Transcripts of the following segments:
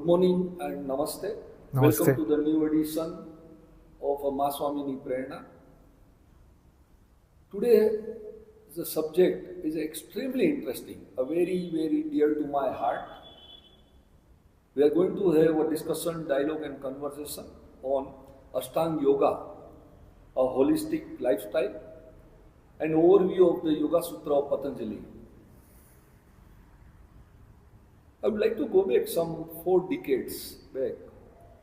Good morning and namaste. Namaste. Welcome to the new edition of Maswamini Prerna. Today, the subject is extremely interesting, very, very dear to my heart. We are going to have a discussion, dialogue, and conversation on Ashtanga Yoga, a holistic lifestyle, an overview of the Yoga Sutra of Patanjali. I would like to go back some 4 decades back.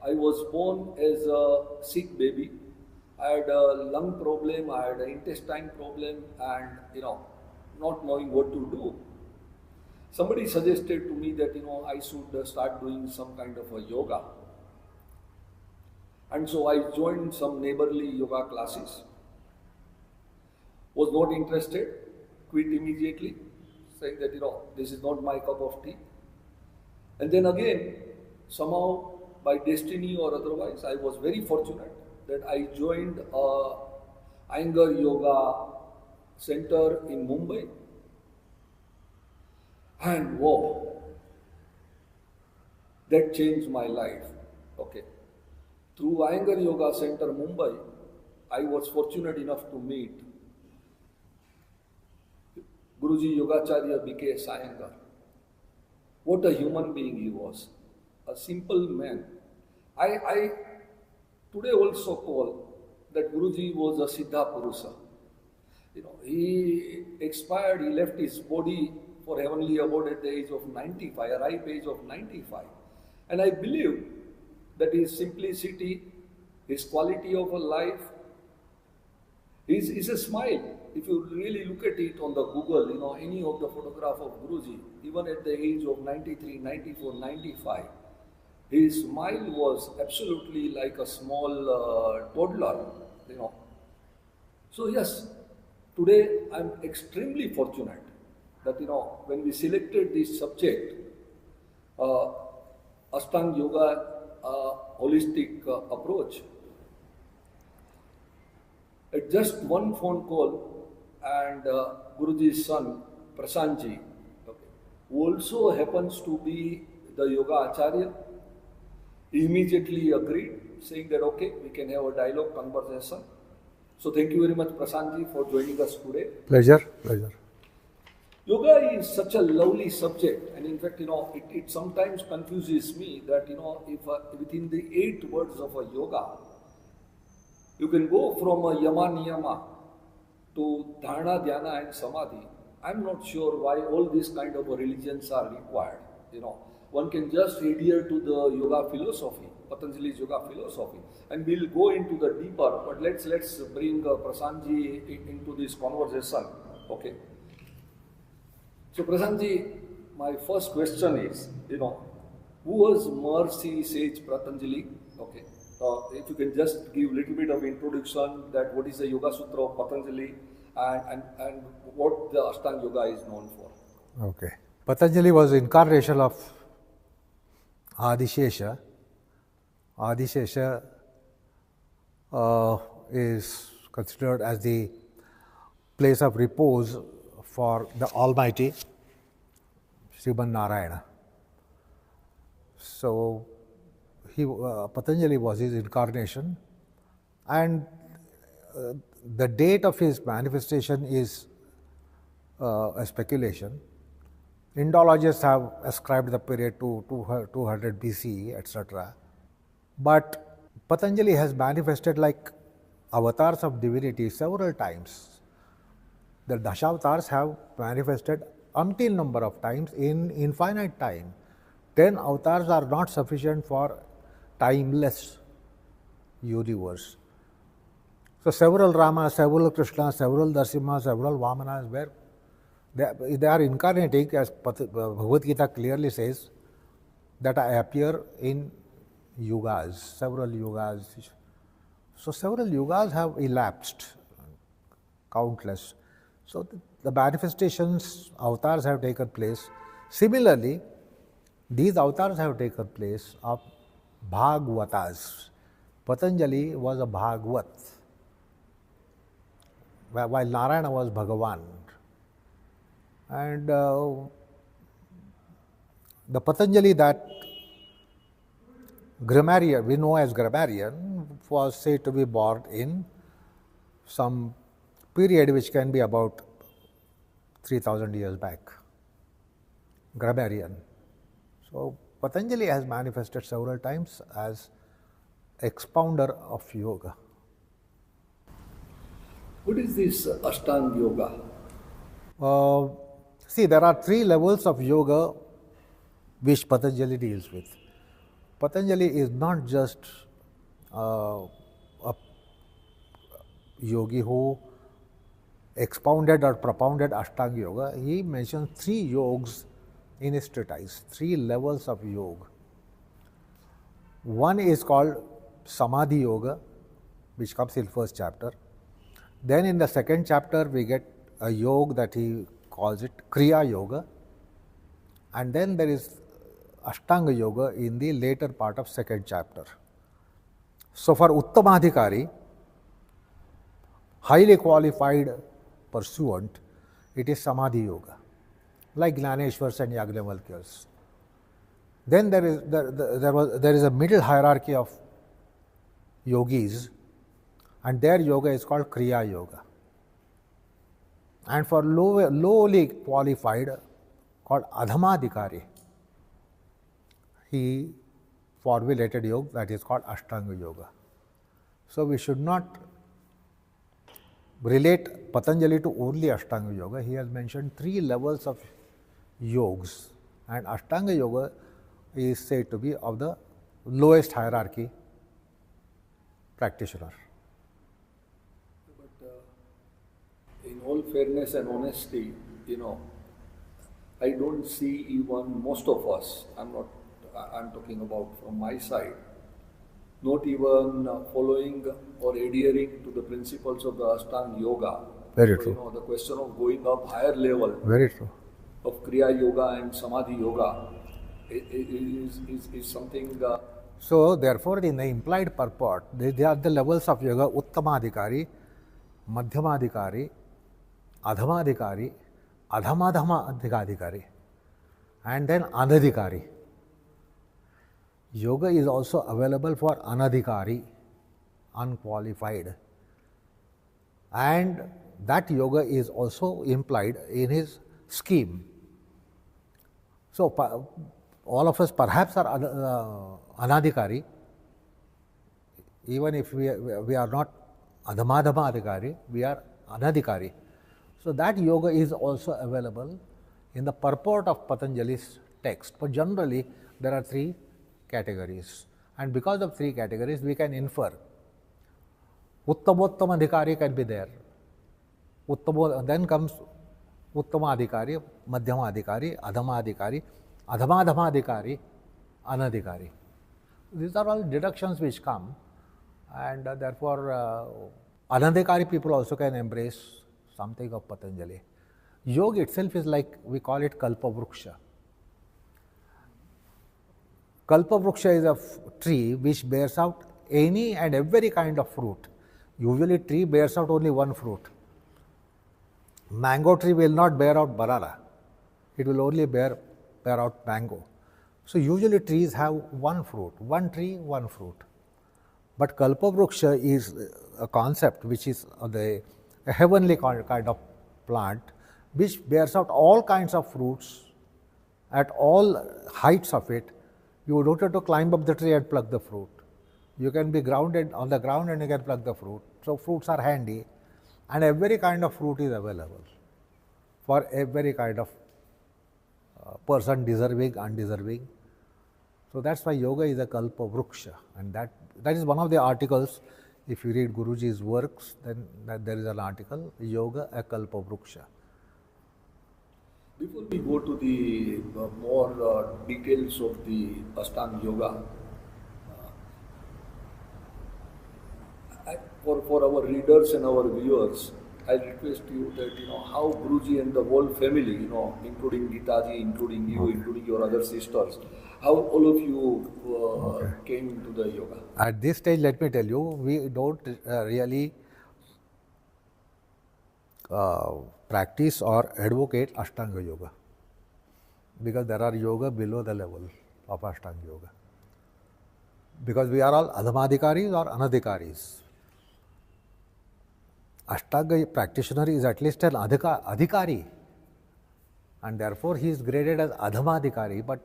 I was born as a sick baby. I had a lung problem, I had an intestine problem, and not knowing what to do. Somebody suggested to me that I should start doing some kind of a yoga. And so I joined some neighborly yoga classes. Was not interested, quit immediately, saying that this is not my cup of tea. And then again, somehow by destiny or otherwise, I was very fortunate that I joined a Iyengar Yoga center in Mumbai. And whoa, that changed my life. Okay. Through Iyengar Yoga Center Mumbai, I was fortunate enough to meet Guruji Yogacharya B.K. Iyengar. What a human being he was, a simple man. I today also call that Guruji was a Siddha Purusha. He expired, he left his body for heavenly abode at the age of 95, a ripe age of 95. And I believe that his simplicity, his quality of a life, is a smile. If you really look at it on the Google, any of the photograph of Guruji, even at the age of 93, 94, 95, his smile was absolutely like a small toddler, So yes, today I'm extremely fortunate that, when we selected this subject, Ashtanga Yoga, holistic approach, at just one phone call, and Guruji's son, Prashant ji, who also happens to be the Yoga Acharya, he immediately agreed, saying that okay, we can have a dialogue conversation. So thank you very much, Prashant ji, for joining us today. Pleasure. Yoga is such a lovely subject, and in fact, it sometimes confuses me that, if within the 8 words of a yoga, you can go from a yama niyama to dharana, dhyana, and samadhi. I'm not sure why all these kind of religions are required. One can just adhere to the yoga philosophy, Patanjali's yoga philosophy, and we'll go into the deeper. But let's bring Prashant ji into this conversation. Okay. So Prashant ji, my first question is, who was Mercy Sage Patanjali? Okay. If you can just give a little bit of introduction that what is the Yoga Sutra of Patanjali and what the Ashtanga Yoga is known for. Okay. Patanjali was incarnation of Adishesha. Adishesha is considered as the place of repose for the Almighty, Sriman Narayana. So, Patanjali was his incarnation, and the date of his manifestation is a speculation. Indologists have ascribed the period to 200 BCE, etc. But Patanjali has manifested like avatars of divinity several times. The Dashavatars have manifested umpteen number of times in infinite time. 10 avatars are not sufficient for timeless universe. So several Ramas, several Krishnas, several Narasimhas, several Vamanas, where they are incarnating, as Bhagavad Gita clearly says, that I appear in yugas, several yugas. So several yugas have elapsed, countless. So the manifestations, avatars have taken place. Similarly, these avatars have taken place of Bhagavatas. Patanjali was a Bhagavat, while Narayana was Bhagavan. And the Patanjali that grammarian, we know as grammarian, was said to be born in some period which can be about 3000 years back. Grammarian. So Patanjali has manifested several times as expounder of yoga. What is this Ashtanga Yoga? See, there are three levels of yoga which Patanjali deals with. Patanjali is not just a yogi who expounded or propounded Ashtanga Yoga. He mentions three yogas in his treatise, three levels of yoga. One is called Samadhi Yoga, which comes in first chapter. Then in the second chapter, we get a yoga that he calls it Kriya Yoga. And then there is Ashtanga Yoga in the later part of second chapter. So for Uttamadhikari, highly qualified pursuant, it is Samadhi Yoga, like Jnaneshwars and Yagnavalkyas. Then there is a middle hierarchy of yogis, and their yoga is called Kriya Yoga. And for lowly qualified, called Adhamadhikari, he formulated yoga that is called Ashtanga Yoga. So we should not relate Patanjali to only Ashtanga Yoga. He has mentioned three levels of yogas, and Ashtanga Yoga is said to be of the lowest hierarchy practitioner. But in all fairness and honesty, I don't see even most of us, I'm talking about from my side, not even following or adhering to the principles of the Ashtanga Yoga. Very true. The question of going up higher level Very true. of Kriya Yoga and Samadhi Yoga is something. So therefore, in the implied purport, they are the levels of yoga: Uttamadhikari, Madhyamadhikari, Adhamadhikari, Adhamadhamadhikari, and then Anadhikari. Yoga is also available for Anadhikari, unqualified, and that yoga is also implied in his scheme. So all of us perhaps are Anadhikari, even if we are not Adhamadhamadhikari, we are Anadhikari. So that yoga is also available in the purport of Patanjali's text. But generally, there are three categories. And because of three categories, we can infer. Uttamottamadhikari can be there. Then comes Uttamadhikari, Madhyamadhikari, Adhamadhikari, Adhamadhamadhikari, Anadhikari. These are all deductions which come, and therefore Anadhikari people also can embrace something of Patanjali. Yoga itself is like, we call it Kalpavruksha. Kalpavruksha is a tree which bears out any and every kind of fruit. Usually tree bears out only one fruit. Mango tree will not bear out banana. It will only bear out mango. So usually trees have one fruit, one tree, one fruit. But Kalpavruksha is a concept which is a heavenly kind of plant which bears out all kinds of fruits at all heights of it. You don't have to climb up the tree and pluck the fruit. You can be grounded on the ground and you can pluck the fruit. So fruits are handy, and every kind of fruit is available for every kind of person, deserving, undeserving. So that's why yoga is a Kalpavruksha, and that is one of the articles. If you read Guruji's works, then there is an article, Yoga a Kalpavruksha. Before we go to the more details of the Ashtanga Yoga, for our readers and our viewers, I request you that how Guruji and the whole family, including Gitaji, including you, including your other sisters, how all of you came into the yoga. At this stage, let me tell you, we don't really practice or advocate Ashtanga Yoga, because there are yoga below the level of Ashtanga Yoga. because we are all adhamadhikaris or anadhikaris. Ashtanga practitioner is at least an adhikari, and therefore he is graded as adhamadhikari, but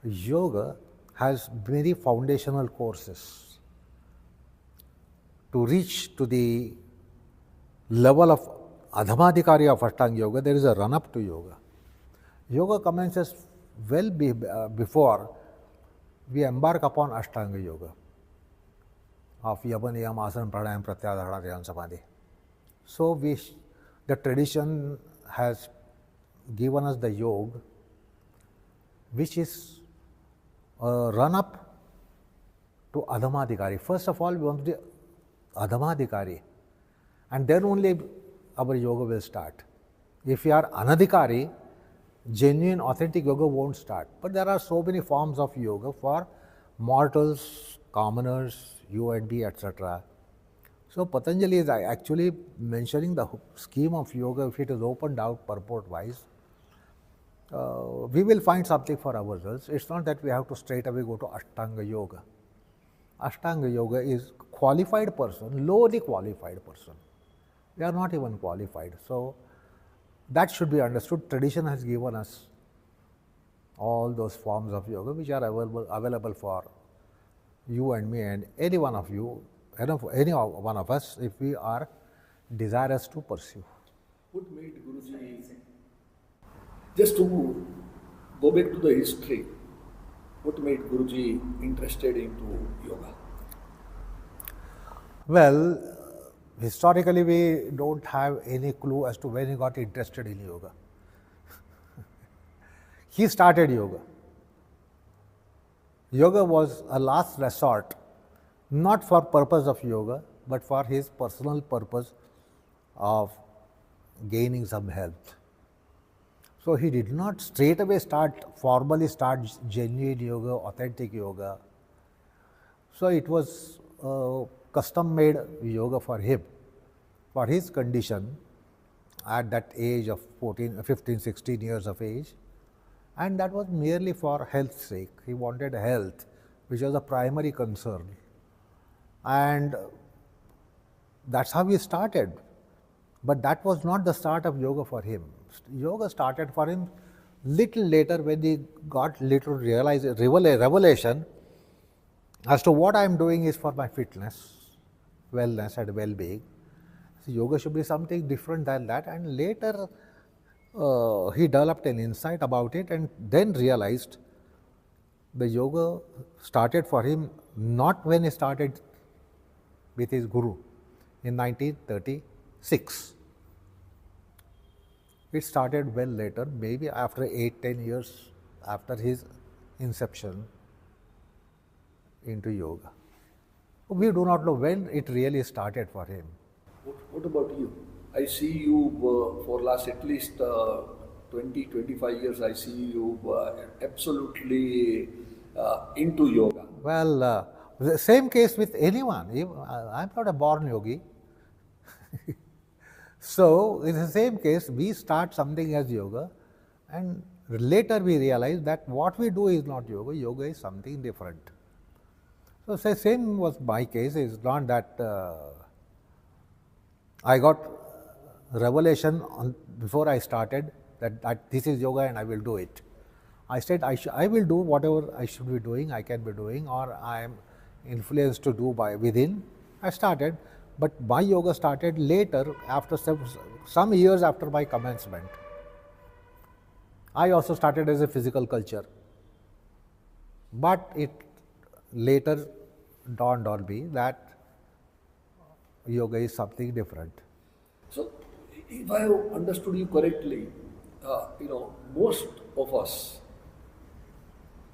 yoga has many foundational courses. To reach to the level of adhamadhikari of Ashtanga Yoga, there is a run-up to yoga. Yoga commences well before we embark upon Ashtanga Yoga of Yama, Niyama, Asana, Pranayama, Pratyahara, Dhyan, Samadhi. So the tradition has given us the yoga, which is a run-up to Adhamadhikari. First of all, we want to be Adhamadhikari, and then only our yoga will start. If we are Anadhikari, genuine, authentic yoga won't start. But there are so many forms of yoga for mortals, commoners, you and me, etc. So Patanjali is actually mentioning the scheme of yoga. If it is opened out purport-wise, we will find something for ourselves. It's not that we have to straight away go to Ashtanga Yoga. Ashtanga Yoga is qualified person, lowly qualified person. We are not even qualified. So that should be understood. Tradition has given us all those forms of yoga which are available for you and me and any one of you, any one of us, if we are desirous to pursue. What made Guruji, just to go back to the history, what made Guruji interested into yoga? Well, historically we don't have any clue as to when he got interested in yoga. He started yoga. Yoga was a last resort, not for purpose of yoga, but for his personal purpose of gaining some health. So he did not straight away formally start genuine yoga, authentic yoga. So it was custom-made yoga for him, for his condition at that age of 15, 16 years of age. And that was merely for health's sake. He wanted health, which was a primary concern. And that's how he started. But that was not the start of yoga for him. Yoga started for him little later when he got little revelation as to what I am doing is for my fitness, wellness and well-being. So yoga should be something different than that, and later he developed an insight about it and then realized the yoga started for him not when he started with his guru in 1936. It started well later, maybe after 8-10 years after his inception into yoga. We do not know when it really started for him. What about you? I see you for last at least 20-25 years, I see you absolutely into yoga. Well, the same case with anyone. I'm not a born yogi. So, in the same case, we start something as yoga and later we realize that what we do is not yoga, yoga is something different. So, same was my case. It's not that I got revelation before I started that this is yoga and I will do it. I said I will do whatever I should be doing, I can be doing, or I am influenced to do by within. I started, but my yoga started later, after some years after my commencement. I also started as a physical culture, but it later dawned on me that yoga is something different. So, if I have understood you correctly, most of us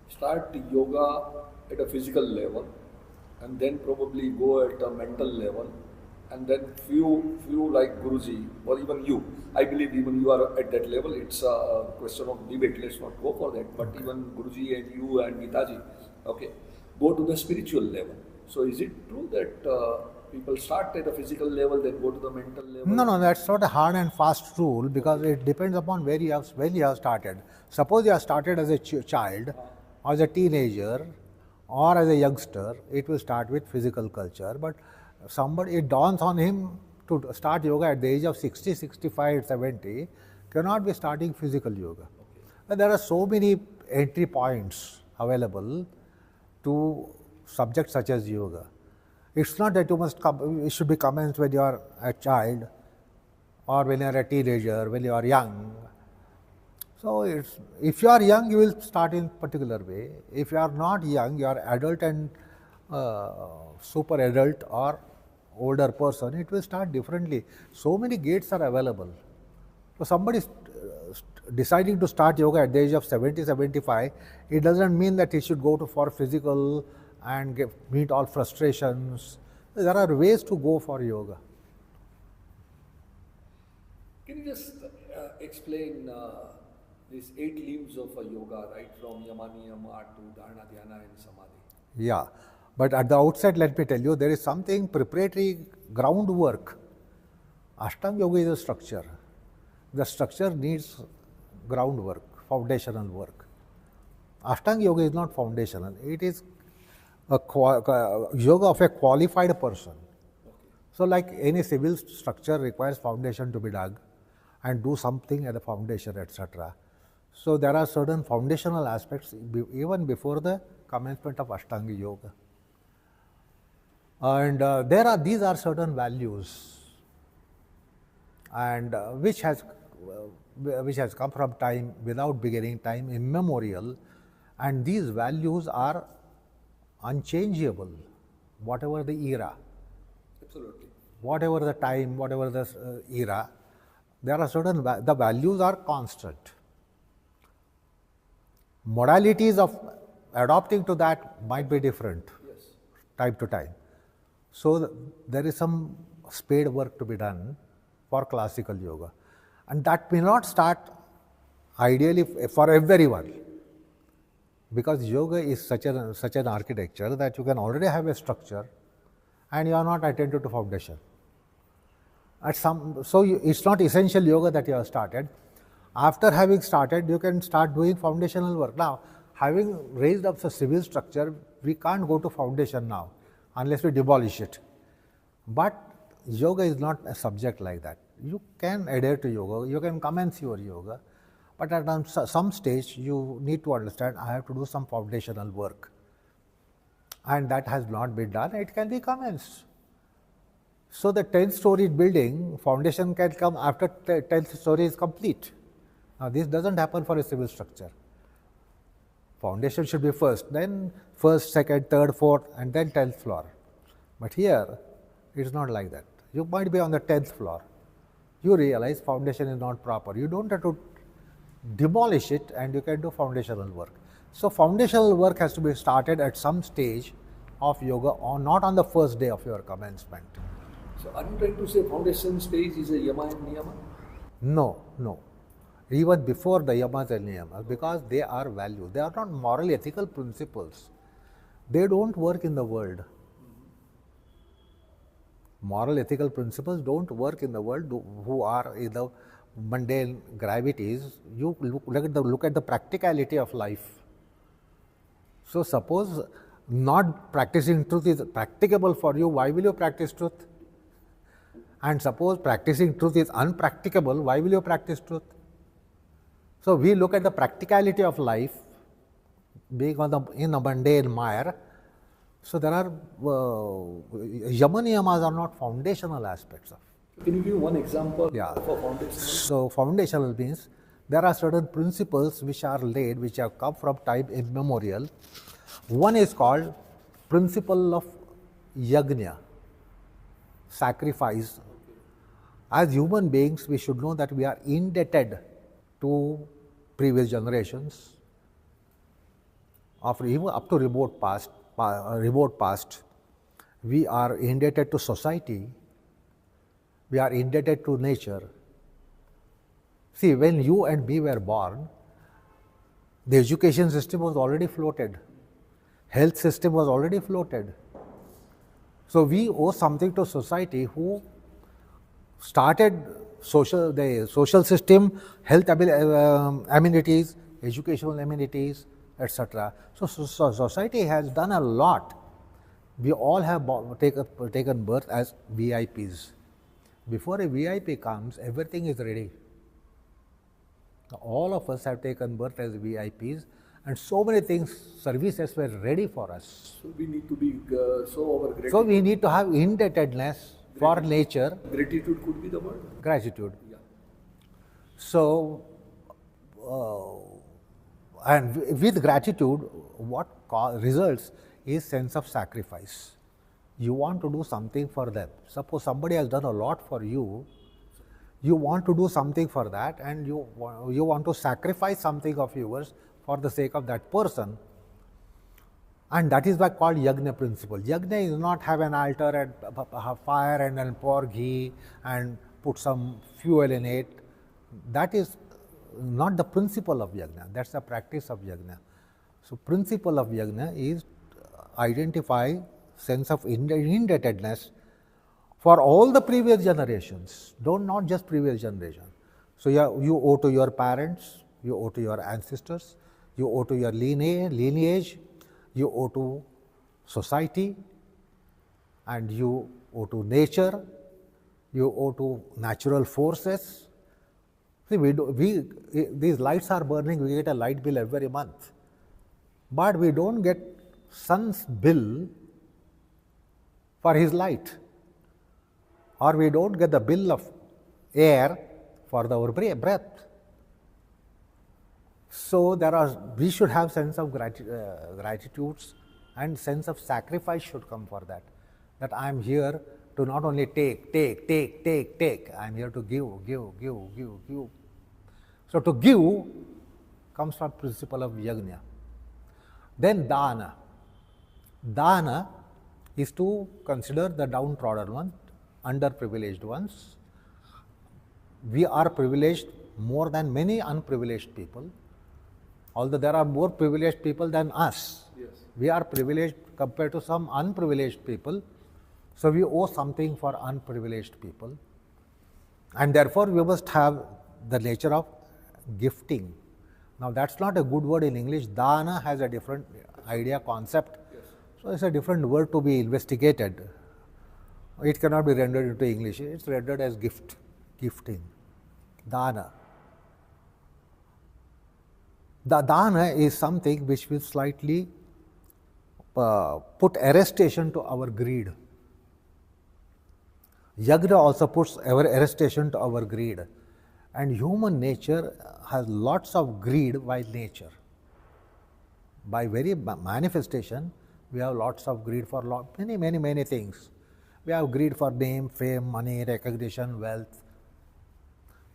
start yoga at a physical level and then probably go at a mental level, and then few like Guruji or even you, I believe even you are at that level. It's a question of debate, let's not go for that, but even Guruji and you and Gitaji, okay, go to the spiritual level. So is it true that people start at a physical level, then go to the mental level? No, that's not a hard and fast rule, because it depends upon when you have started. Suppose you have started as a child, or as a teenager, or as a youngster, it will start with physical culture, but it dawns on him to start yoga at the age of 60, 65, 70, cannot be starting physical yoga. And there are so many entry points available to subjects such as yoga. It's not that it should be commenced when you are a child or when you are a teenager, when you are young. So if you are young, you will start in particular way. If you are not young, you are adult and super adult or older person, it will start differently. So many gates are available. So somebody deciding to start yoga at the age of 70, 75, it doesn't mean that he should go for physical and meet all frustrations. There are ways to go for yoga. Can you just explain these 8 limbs of a yoga, right, from Yama Niyama to Dharana, Dhyana and Samadhi? Yeah, but at the outset, let me tell you, there is something preparatory groundwork. Ashtanga Yoga is a structure. The structure needs groundwork, foundational work. Ashtanga Yoga is not foundational. It is a yoga of a qualified person. Okay. So like any civil structure requires foundation to be dug and do something at the foundation, etc. So there are certain foundational aspects even before the commencement of Ashtanga Yoga. And these are certain values, and which has come from time without beginning, time immemorial, and these values are unchangeable, whatever the era. Absolutely. Whatever the time, whatever the era, there are certain, the values are constant. Modalities of adopting to that might be different, Yes, time to time. So there is some spade work to be done for classical yoga, and that may not start ideally for everyone, because yoga is such an architecture that you can already have a structure and you are not attentive to foundation. It's not essential yoga that you have started. After having started, you can start doing foundational work. Now, having raised up the civil structure, we can't go to foundation now unless we demolish it. But yoga is not a subject like that. You can adhere to yoga, you can commence your yoga, but at some stage you need to understand, I have to do some foundational work. And that has not been done, it can be commenced. So the 10-story building, foundation can come after 10th story is complete. Now this doesn't happen for a civil structure. Foundation should be first, then first, second, third, fourth, and then 10th floor. But here, it is not like that. You might be on the 10th floor. You realize foundation is not proper. You don't have to demolish it and you can do foundational work. So foundational work has to be started at some stage of yoga, or not on the first day of your commencement. So are you trying to say foundation stage is a Yama and Niyama? No. Even before the yamas and niyamas, because they are values. They are not moral ethical principles. They don't work in the world. Moral ethical principles don't work in the world who are in the mundane gravities. You look at the practicality of life. So suppose not practicing truth is practicable for you, why will you practice truth? And suppose practicing truth is unpracticable, why will you practice truth? So we look at the practicality of life, being in a mundane mire. So there are yama niyamas are not foundational aspects of. Can you give one example Yeah. for foundational? So foundational means there are certain principles which are laid, which have come from time immemorial. One is called principle of yajna, sacrifice. As human beings, we should know that we are indebted to previous generations, even up to remote past. We are indebted to society. We are indebted to nature. See, when you and me were born, the education system was already floated. Health system was already floated. So we owe something to society who started the social system, health amenities, educational amenities, etc. So society has done a lot. We all have taken birth as VIPs. Before a VIP comes, everything is ready. All of us have taken birth as VIPs, and so many things, services were ready for us. So we need to be so our gratitude. So we need to have indebtedness for nature. Gratitude could be the word. Gratitude. Yeah. So, and with gratitude, what results is sense of sacrifice. You want to do something for them. Suppose somebody has done a lot for you, you want to do something for that, and you want to sacrifice something of yours for the sake of that person. And that is why called yajna principle. Yajna is not have an altar and have fire and then pour ghee and put some fuel in it. That is not the principle of yajna. That's the practice of yajna. So principle of yajna is identify sense of indebtedness for all the previous generations, not just previous generation. So you owe to your parents, you owe to your ancestors, you owe to your lineage, you owe to society, and you owe to nature, you owe to natural forces. See, these lights are burning, we get a light bill every month, but we don't get sun's bill for his light, or we don't get the bill of air for our breath. So we should have sense of gratitudes, and sense of sacrifice should come for that. That I am here to not only take, I am here to give. So to give comes from principle of yajna. Then dana. Dana is to consider the downtrodden ones, underprivileged ones. We are privileged more than many unprivileged people. Although there are more privileged people than us, yes, we are privileged compared to some unprivileged people. So we owe something for unprivileged people, and therefore we must have the nature of gifting. Now that's not a good word in English. Dana has a different idea, concept. yes. So it's a different word to be investigated. It cannot be rendered into English. It's rendered as gifting, dana. The dana is something which will slightly put arrestation to our greed. Yajna also puts arrestation to our greed. And human nature has lots of greed by nature. By very manifestation, we have lots of greed for many things. We have greed for name, fame, money, recognition, wealth,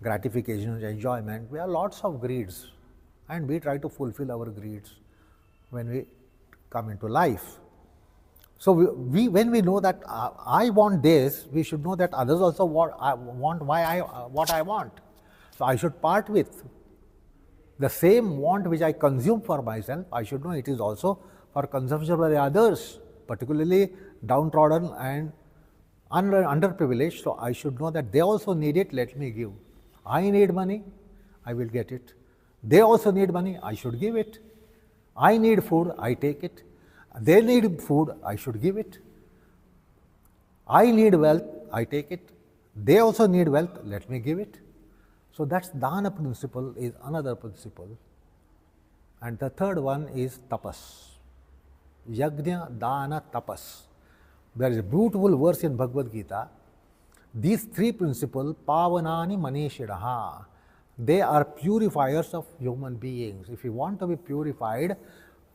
gratification, enjoyment. We have lots of greeds, and we try to fulfill our greeds when we come into life. So when we know that I want this, we should know that others also want what I want. So I should part with the same want which I consume for myself. I should know it is also for consumption by others, particularly downtrodden and underprivileged. So I should know that they also need it. Let me give. I need money, I will get it. They also need money, I should give it. I need food, I take it. They need food, I should give it. I need wealth, I take it. They also need wealth, let me give it. So that's dana principle is another principle. And the third one is tapas. Yajna, dana, tapas. There is a beautiful verse in Bhagavad Gita. These three principles, pavanani manishiraha, they are purifiers of human beings. If you want to be purified,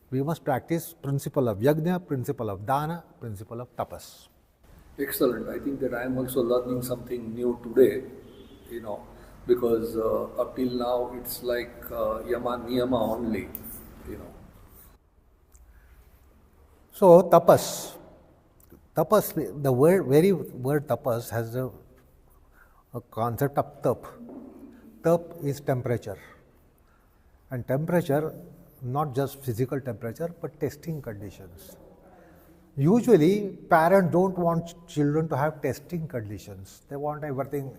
we must practice principle of yajna, principle of dana, principle of tapas. Excellent. I think that I am also learning something new today, because up till now it's like yama niyama only, So tapas, the very word tapas has a concept of tap. Tap is temperature, and temperature, not just physical temperature, but testing conditions. Usually, parents don't want children to have testing conditions. They want everything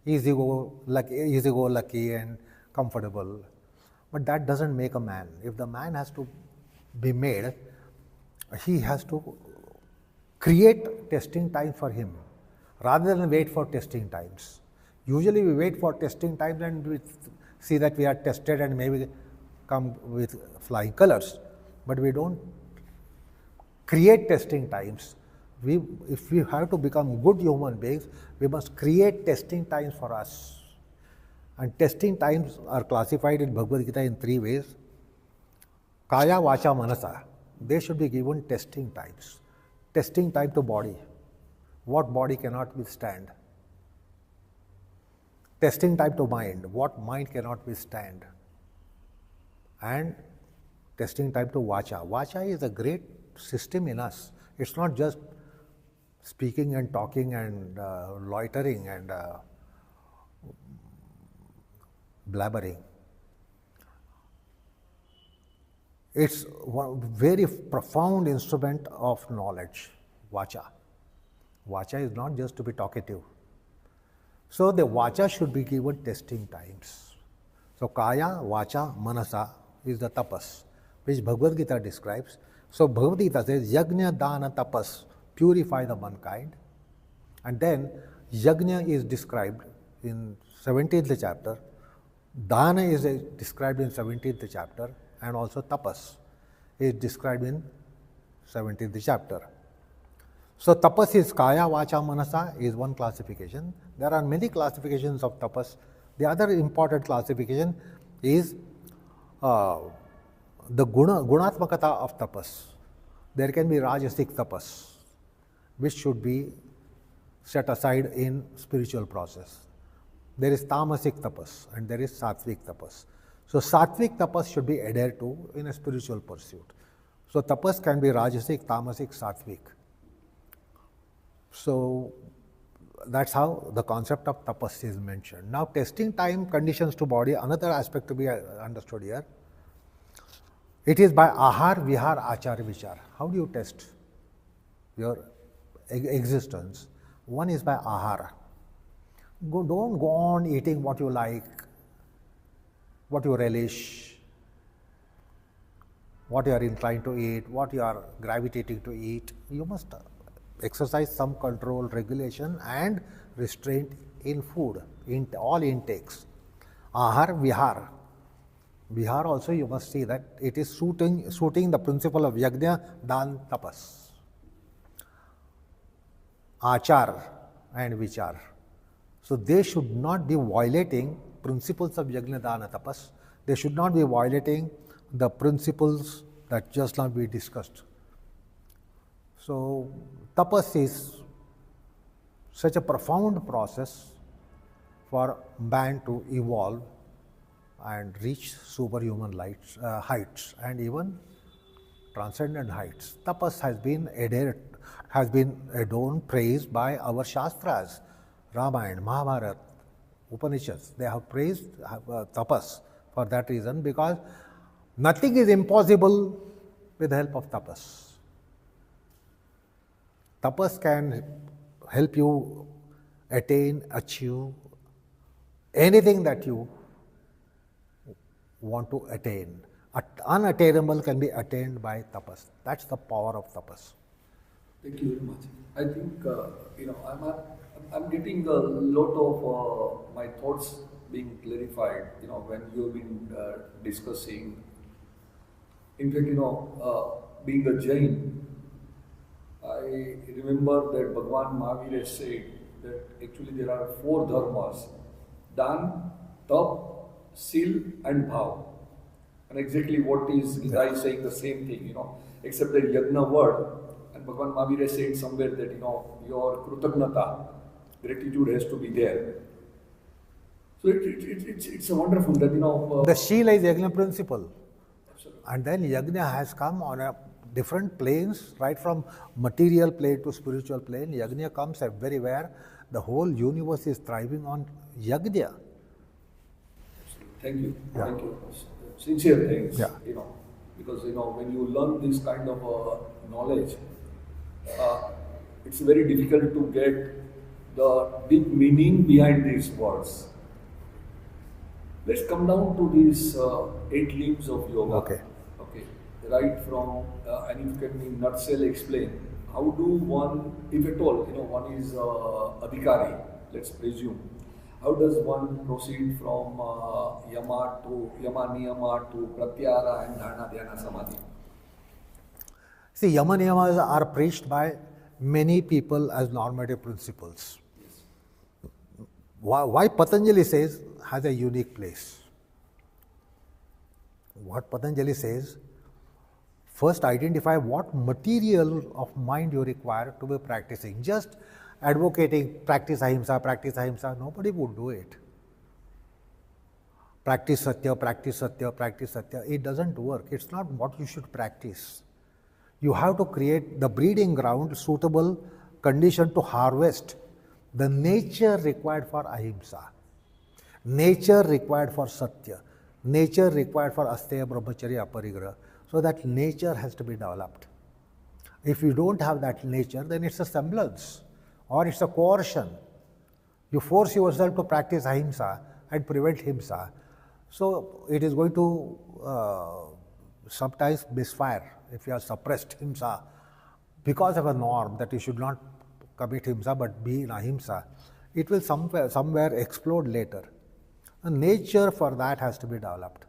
easy go lucky and comfortable. But that doesn't make a man. If the man has to be made, he has to create testing time for him rather than wait for testing times. Usually we wait for testing times and we see that we are tested and maybe come with flying colors. But we don't create testing times. If we have to become good human beings, we must create testing times for us. And testing times are classified in Bhagavad Gita in 3 ways. Kaya, Vacha, Manasa. They should be given testing times. Testing time to body. What body cannot withstand. Testing time to mind. What mind cannot withstand. And testing time to Vacha. Vacha is a great system in us. It's not just speaking and talking and loitering and blabbering. It's one very profound instrument of knowledge, Vacha. Vacha is not just to be talkative. So the Vacha should be given testing times. So Kaya, Vacha, Manasa is the tapas, which Bhagavad Gita describes. So Bhagavad Gita says, Yajna, Dana, Tapas, purify the mankind. And then Yajna is described in 17th chapter. Dana is described in 17th chapter, and also Tapas is described in 17th chapter. So Tapas is Kaya, Vacha, Manasa is one classification. There are many classifications of Tapas. The other important classification is the Gunatmakata of Tapas. There can be Rajasic Tapas, which should be set aside in spiritual process. There is Tamasic Tapas and there is Sattvic Tapas. So Sattvic Tapas should be adhered to in a spiritual pursuit. So Tapas can be Rajasic, Tamasic, Sattvic. So that's how the concept of Tapas is mentioned. Now testing time conditions to body, another aspect to be understood here. It is by Ahar, Vihar, Achar, Vichar. How do you test your existence? One is by Ahara. Don't go on eating what you like, what you relish, what you are inclined to eat, what you are gravitating to eat. You must exercise some control, regulation and restraint in food, in all intakes. Ahar, Vihar. Vihar also you must see that it is suiting the principle of Yajna, Dan, Tapas. Achar and Vichar. So they should not be violating principles of Yajna, Dana, Tapas. They should not be violating the principles that just now we discussed. So Tapas is such a profound process for man to evolve and reach superhuman heights and even transcendent heights. Tapas has been adorned, praised by our Shastras, Ramayana, Mahabharata, Upanishads. They have praised tapas for that reason, because nothing is impossible with the help of tapas. Tapas can help you achieve anything that you want to attain. Unattainable can be attained by tapas. That's the power of tapas. Thank you very much. I think I'm getting a lot of my thoughts being clarified. When you've been discussing. In fact, being a Jain, I remember that Bhagwan Mahavir said that actually there are 4 dharmas: Dan, Tap, Sil, and Bhav. And exactly what is Gita is saying the same thing, except the Yajna word. And Bhagwan Mahavir said somewhere that, your Krutagnata, gratitude has to be there. So it's a wonderful that, the Shila is Yajna principle. Absolutely. And then Yajna has come on a different planes, right from material plane to spiritual plane. Yajna comes everywhere. The whole universe is thriving on Yajna. Thank you. Yeah. Thank you. Sincere thanks. Yeah. Because when you learn this kind of knowledge, it's very difficult to get the deep meaning behind these words. Let's come down to these 8 limbs of yoga. Okay. Okay. Right from, and if you can in nutshell explain, how do one, if at all, one is adhikari, let's presume, how does one proceed from yama niyama to pratyahara and dharana dhyana samadhi? See, yama niyamas are preached by many people as normative principles. Yes. Why Patanjali says has a unique place. What Patanjali says, first identify what material of mind you require to be practicing. Just advocating practice ahimsa, nobody would do it. Practice satya, practice satya, practice satya. It doesn't work. It's not what you should practice. You have to create the breeding ground, suitable condition to harvest the nature required for ahimsa, nature required for satya, nature required for asteya, brahmacharya, aparigraha. So that nature has to be developed. If you don't have that nature, then it's a semblance or it's a coercion. You force yourself to practice ahimsa and prevent himsa. So it is going to sometimes misfire if you have suppressed himsa because of a norm that you should not commit himsa but be in ahimsa. It will somewhere explode later. A nature for that has to be developed.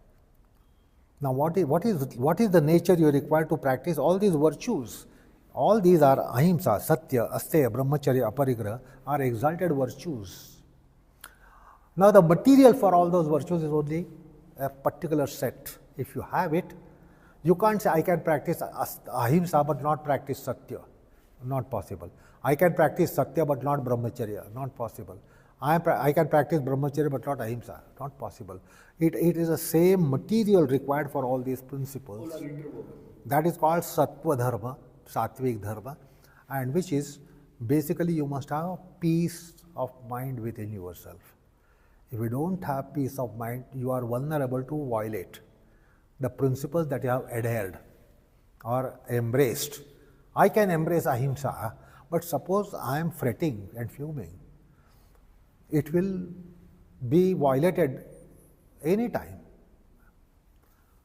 Now, what is the nature you require to practice all these virtues? All these are ahimsa, satya, asteya, brahmacharya, aparigraha are exalted virtues. Now, the material for all those virtues is only a particular set. If you have it, you can't say, I can practice ahimsa but not practice satya. Not possible. I can practice satya but not brahmacharya. Not possible. I can practice brahmacharya but not ahimsa. Not possible. It is the same material required for all these principles. That is called sattva dharma, sattvic dharma, and which is basically you must have peace of mind within yourself. If you don't have peace of mind, you are vulnerable to violate the principles that you have adhered or embraced. I can embrace ahimsa, but suppose I am fretting and fuming, it will be violated any time.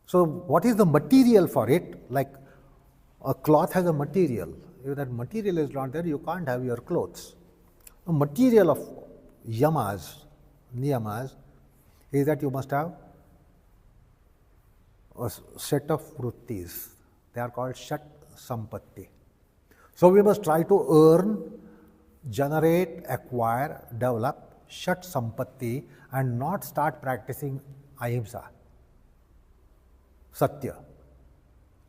So what is the material for it? Like a cloth has a material. If that material is not there, you can't have your clothes. The material of yamas, niyamas, is that you must have a set of vrittis. They are called shat sampatti. So we must try to earn, generate, acquire, develop shat sampatti and not start practicing ahimsa, satya,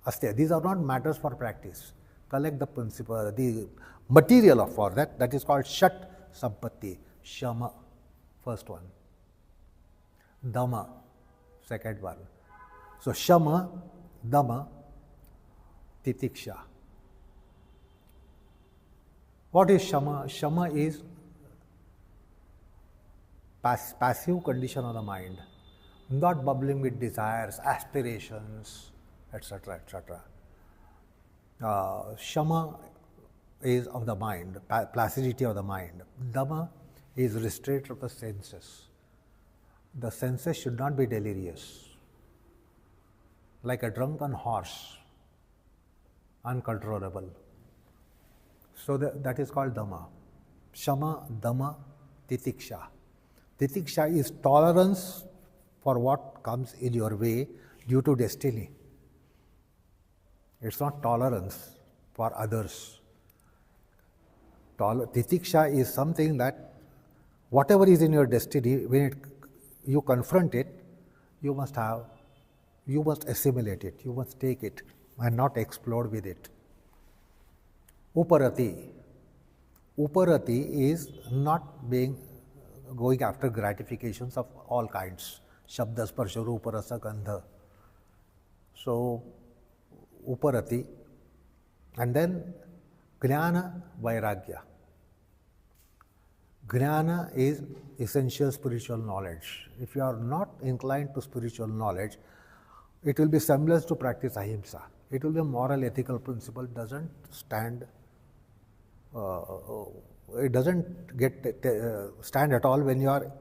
asteya. These are not matters for practice. Collect the principle, the material of for that is called shat sampatti. Shama, first one. Dhamma, second one. So shama, dhamma, titiksha. What is shama? Shama is passive condition of the mind, not bubbling with desires, aspirations, etc., etc. Shama is of the mind, placidity of the mind. Dhamma is restraint of the senses. The senses should not be delirious, like a drunken horse, uncontrollable. So that is called Dhamma. Shama, Dhamma, Titiksha. Titiksha is tolerance for what comes in your way due to destiny. It's not tolerance for others. Titiksha is something that whatever is in your destiny, when you confront it, you must assimilate it, you must take it and not explode with it. Uparati. Uparati is not going after gratifications of all kinds. Shabda, sparsha, rupa, rasa, gandha. So, uparati. And then jnana, vairagya. Jnana is essential spiritual knowledge. If you are not inclined to spiritual knowledge, it will be semblance to practice ahimsa. It will be a moral, ethical principle, doesn't stand, it doesn't stand at all when you are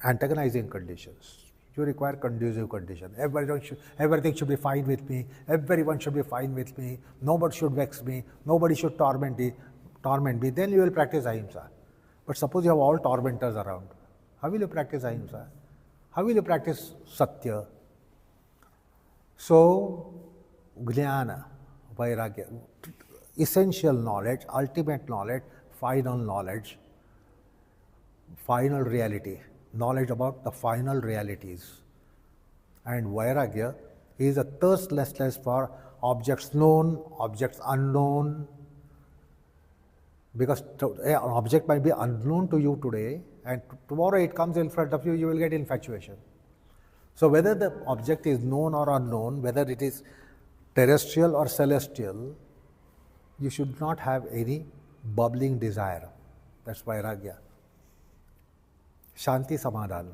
antagonizing conditions. You require conducive condition. Everything should be fine with me. Everyone should be fine with me. Nobody should vex me. Nobody should torment me. Then you will practice ahimsa. But suppose you have all tormentors around. How will you practice ahimsa? How will you practice satya? So, jnana, vairagya, essential knowledge, ultimate knowledge, final reality, knowledge about the final realities. And vairagya is a thirstlessness for objects known, objects unknown, because an object might be unknown to you today, and tomorrow it comes in front of you, you will get infatuation. So whether the object is known or unknown, whether it is terrestrial or celestial, you should not have any bubbling desire. That's vairagya. Shanti samadhan.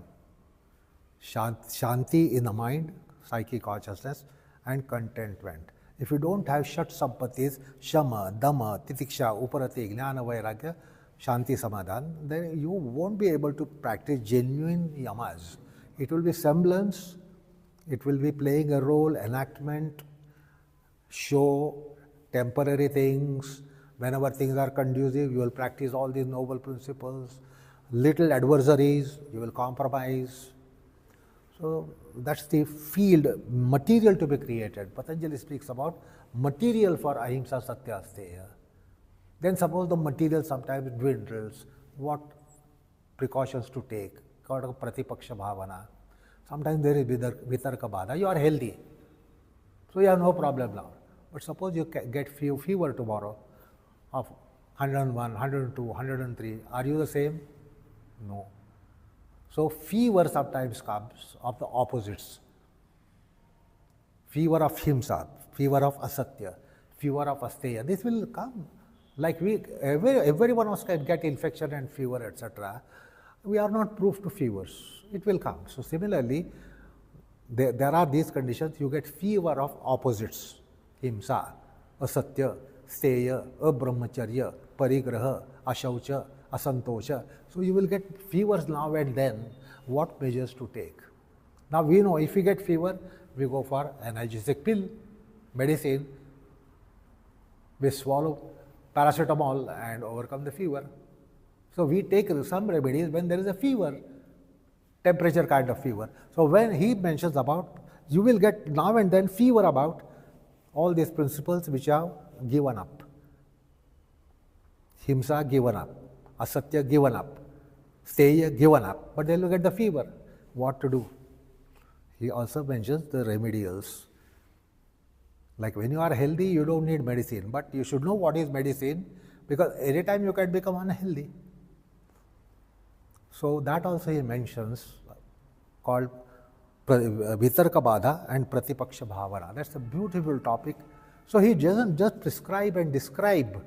Shanti in the mind, psychic consciousness, and contentment. If you don't have Shat Sampatis, Shama, Dhamma, Titiksha, Uparati, Jnana, Vairagya, Shanti Samadhan, then you won't be able to practice genuine yamas. It will be semblance, it will be playing a role, enactment, show, temporary things. Whenever things are conducive, you will practice all these noble principles. Little adversaries, you will compromise. So that's the field, material to be created. Patanjali speaks about material for ahimsa, satya, asteya. Then suppose the material sometimes dwindles, what precautions to take? Called pratipaksha bhavana. Sometimes there is vitarka bada. You are healthy, so you have no problem now. But suppose you get fever tomorrow of 101, 102, 103. Are you the same? No. So fever sometimes comes of the opposites. Fever of himsa, fever of asatya, fever of asteya. This will come. Like everyone else can get infection and fever, etc. We are not proof to fevers. It will come. So similarly, there are these conditions. You get fever of opposites. Himsa, asatya, steya, abrahmacharya, parigraha, ashaucha, asantosha. So you will get fevers now and then. What measures to take? Now we know if we get fever, we go for analgesic pill, medicine. We swallow paracetamol and overcome the fever. So we take some remedies when there is a fever, temperature kind of fever. So when he mentions about, you will get now and then fever about all these principles which are given up. Himsa given up, asatya given up, steya given up, but then you get the fever. What to do? He also mentions the remedials. Like when you are healthy, you don't need medicine, but you should know what is medicine, because anytime you can become unhealthy. So that also he mentions, called vitarka badha and pratipaksha bhavana. That's a beautiful topic. So he doesn't just prescribe and describe,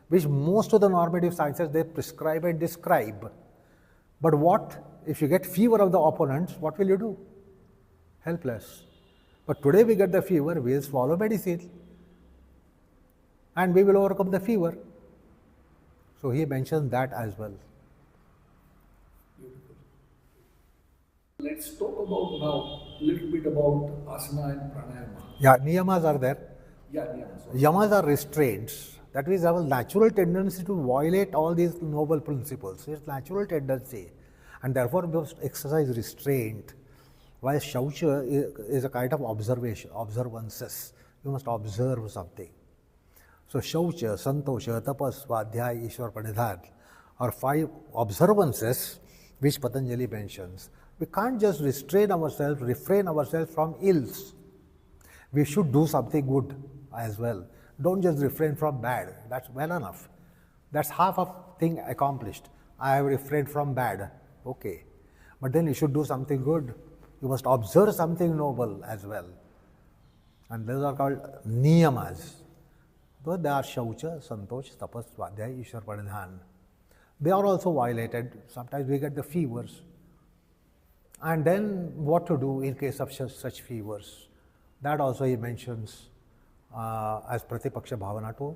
which most of the normative sciences, they prescribe and describe. But what, if you get fever of the opponents, what will you do? Helpless. But today we get the fever, we will swallow medicine and we will overcome the fever. So he mentions that as well. Beautiful. Let's talk about now a little bit about asana and pranayama. Yeah, niyamas are there. Yeah, niyamas. Yamas are restraints. That means our natural tendency to violate all these noble principles. It's natural tendency. And therefore we must exercise restraint. While shaucha is a kind of observances. You must observe something. So shaucha, santosha, tapas, svadhyaya, ishwar pranidhan are 5 observances which Patanjali mentions. We can't just refrain ourselves from ills. We should do something good as well. Don't just refrain from bad. That's well enough. That's half of thing accomplished. I have refrained from bad. Okay. But then you should do something good. You must observe something noble as well. And those are called niyamas. Though they are shaucha, santosh, tapas, svadhyaya, ishwar pranidhan. They are also violated. Sometimes we get the fevers. And then what to do in case of such fevers? That also he mentions as pratipaksha bhavana to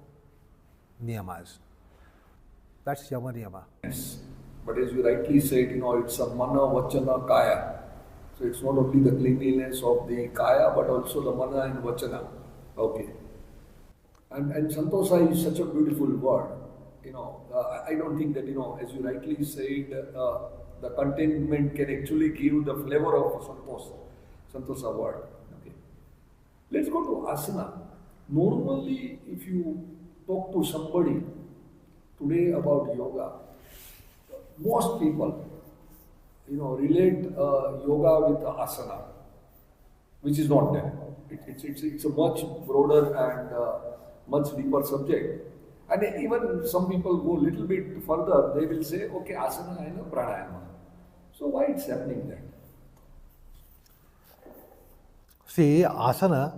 niyamas. That's yama niyama. Yes. But as you rightly said, it's a mana, vachana, kaya. So it's not only the cleanliness of the kaya, but also the mana and vachana. Okay. And santosa is such a beautiful word. I don't think that, as you rightly said, the contentment can actually give the flavor of santosa word. Okay. Let's go to asana. Normally, if you talk to somebody today about yoga, most people, relate yoga with asana, which is not there. It's a much broader and much deeper subject. And even some people go a little bit further, they will say, okay, asana and pranayama. So why it's happening then? See, asana,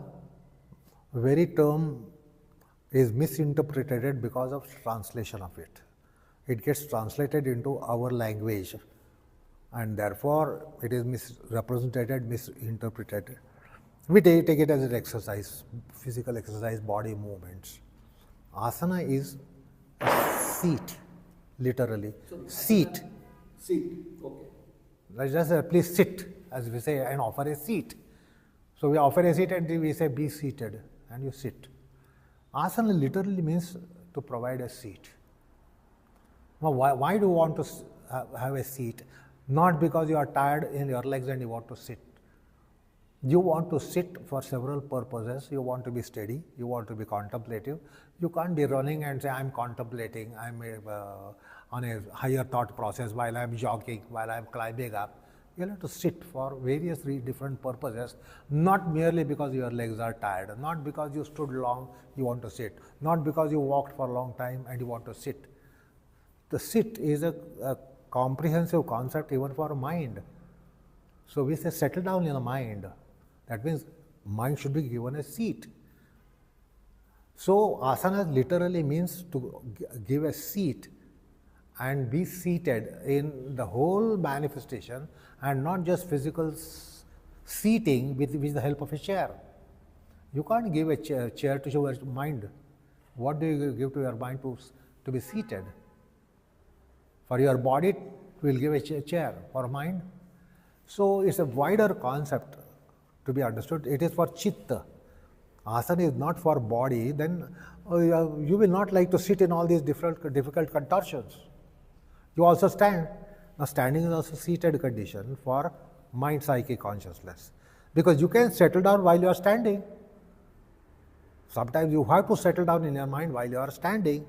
very term is misinterpreted because of translation of it. It gets translated into our language and therefore it is misrepresented, misinterpreted. We take it as an exercise, physical exercise, body movements. Asana is a seat, literally. Seat. Seat, okay. Let's just say, please sit, as we say, and offer a seat. So we offer a seat and we say, be seated, and you sit. Asana literally means to provide a seat. Now, why do you want to have a seat? Not because you are tired in your legs and you want to sit. You want to sit for several purposes. You want to be steady. You want to be contemplative. You can't be running and say, I'm contemplating, I'm on a higher thought process while I'm jogging, while I'm climbing up. You have to sit for various different purposes, not merely because your legs are tired, not because you stood long, you want to sit, not because you walked for a long time and you want to sit. The sit is a comprehensive concept even for mind. So we say settle down in the mind. That means mind should be given a seat. So asana literally means to give a seat and be seated in the whole manifestation and not just physical seating with the help of a chair. You can't give a chair to your mind. What do you give to your mind to be seated? For your body, we will give a chair. For mind, so it's a wider concept to be understood. It is for chitta. Asana is not for body. Then you will not like to sit in all these difficult contortions. You also stand. Now standing is also seated condition for mind, psyche, consciousness. Because you can settle down while you are standing. Sometimes you have to settle down in your mind while you are standing.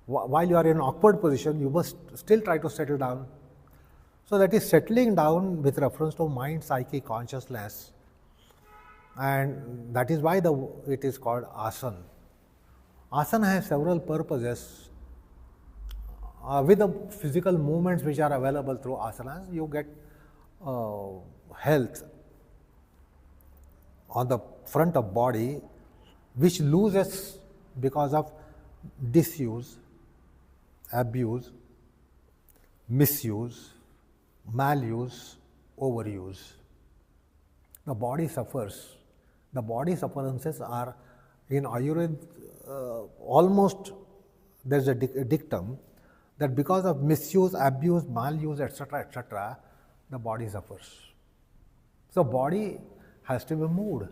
While you are in an awkward position, you must still try to settle down. So that is settling down with reference to mind, psyche, consciousness. And that is why it is called asana. Asana has several purposes. With the physical movements which are available through asanas, you get health on the front of body, which loses because of disuse, abuse, misuse, maluse, overuse. The body suffers. The body sufferances are in Ayurveda almost there's a dictum that because of misuse, abuse, maluse, etc., the body suffers. So body has to be moved.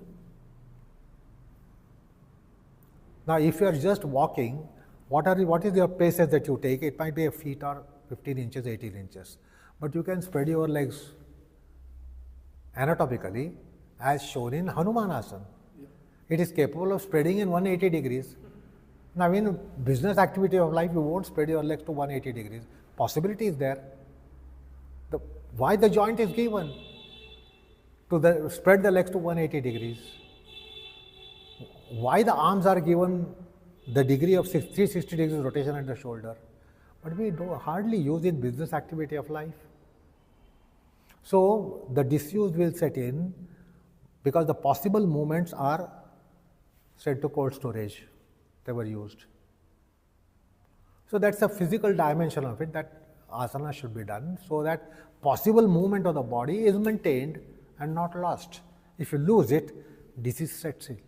Now, if you are just walking, what is your paces that you take? It might be a feet or 15 inches, 18 inches. But you can spread your legs anatomically as shown in Hanumanasana. Yeah. It is capable of spreading in 180 degrees. Now, in business activity of life, you won't spread your legs to 180 degrees. Possibility is there. Why the joint is given? To spread the legs to 180 degrees. Why the arms are given the degree of 360 degrees rotation at the shoulder? But we hardly use in business activity of life. So the disuse will set in because the possible movements are sent to cold storage. They were used. So that's a physical dimension of it, that asana should be done so that possible movement of the body is maintained and not lost. If you lose it, disease sets in.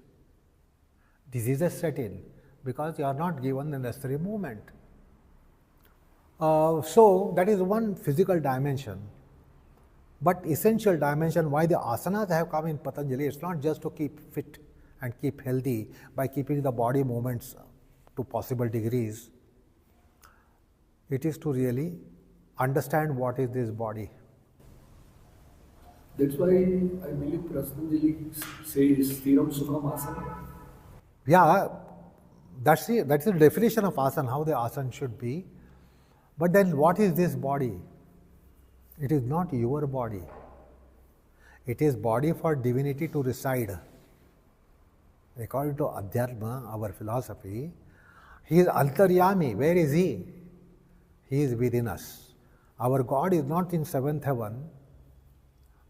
Diseases set in because you are not given the necessary movement. So that is one physical dimension. But essential dimension why the asanas have come in Patanjali, it's not just to keep fit and keep healthy by keeping the body movements to possible degrees. It is to really understand what is this body. That's why I believe Patanjali says Stiram Sukham Asana. Yeah, that's the definition of asana, how the asana should be. But then what is this body? It is not your body. It is body for divinity to reside. According to Adhyatma, our philosophy, he is Antaryami. Where is he? He is within us. Our God is not in seventh heaven.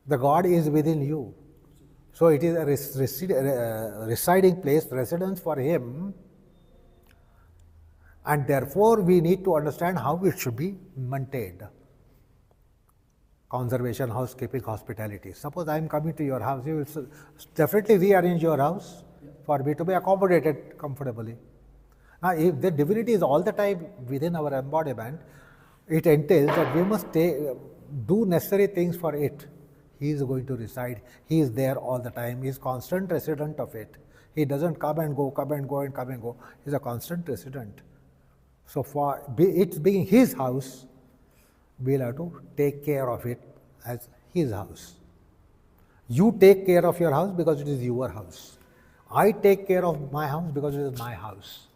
The God is within you. So it is a residing place, residence for him. And therefore we need to understand how it should be maintained. Conservation, housekeeping, hospitality. Suppose I am coming to your house, you will definitely rearrange your house for me to be accommodated comfortably. Now, if the divinity is all the time within our embodiment, it entails that we must do necessary things for it. He is going to reside. He is there all the time. He is constant resident of it. He doesn't come and go, come and go, and come and go. He is a constant resident. So for it being his house, we will have to take care of it as his house. You take care of your house because it is your house. I take care of my house because it is my house.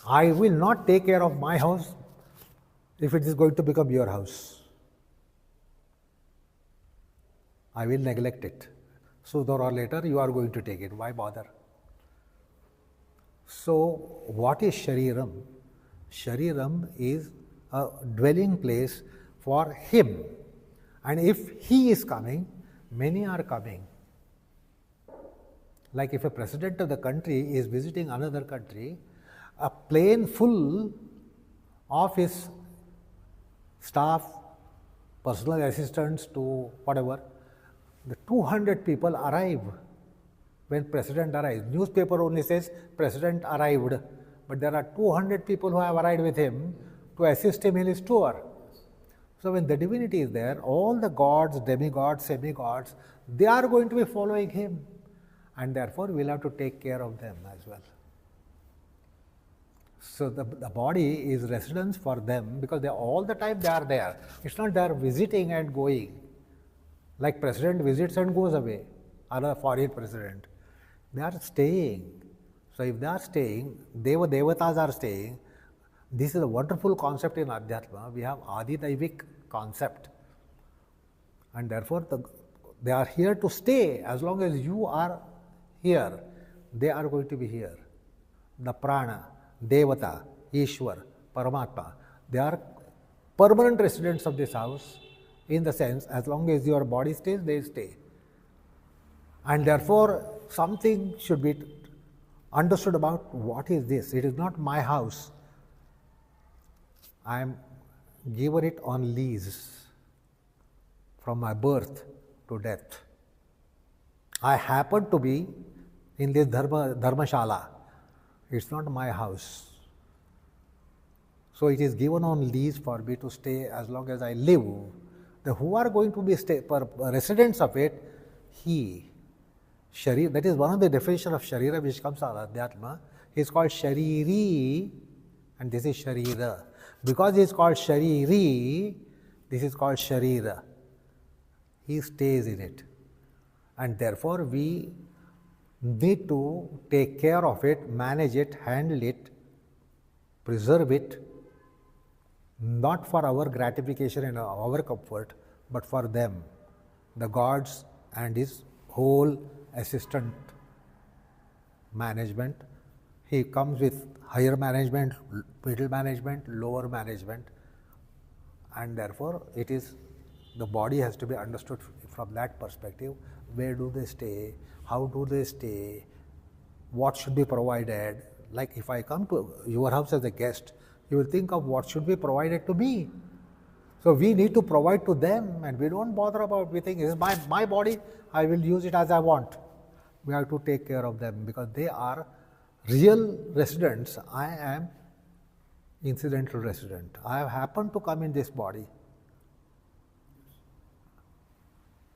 I will not take care of my house if it is going to become your house. I will neglect it. Sooner or later you are going to take it. Why bother? So what is Shariram? Shariram is a dwelling place for him. And if he is coming, many are coming. Like if a president of the country is visiting another country, a plane full of his staff, personal assistants to whatever, the 200 people arrive when president arrives. Newspaper only says president arrived, but there are 200 people who have arrived with him to assist him in his tour. So when the divinity is there, all the gods, demigods, semi-gods, they are going to be following him, and therefore we will have to take care of them as well. So the body is residence for them because all the time they are there. It's not they are visiting and going. Like president visits and goes away, other foreign president. They are staying. So if they are staying, Devatas are staying. This is a wonderful concept in Adhyatma. We have Adi Daivik concept. And therefore they are here to stay. As long as you are here, they are going to be here. The Prana, Devata, Ishwar, Paramatma, they are permanent residents of this house. In the sense, as long as your body stays, they stay. And therefore, something should be understood about what is this. It is not my house. I am given it on lease from my birth to death. I happen to be in this dharmashala. It's not my house. So it is given on lease for me to stay as long as I live. Who are going to be residents of it? He. Sharira, that is one of the definitions of Sharira which comes out of Adhyatma. He is called Shariri and this is Sharira. Because he is called Shariri, this is called Sharira. He stays in it. And therefore we need to take care of it, manage it, handle it, preserve it, not for our gratification and our comfort, but for them, the gods and his whole assistant management. He comes with higher management, middle management, lower management, and therefore it is the body has to be understood from that perspective. Where do they stay? How do they stay? What should be provided? Like if I come to your house as a guest, you will think of what should be provided to me. So we need to provide to them, and we don't bother about, we think, this is my body, I will use it as I want. We have to take care of them because they are real residents. I am incidental resident. I have happened to come in this body.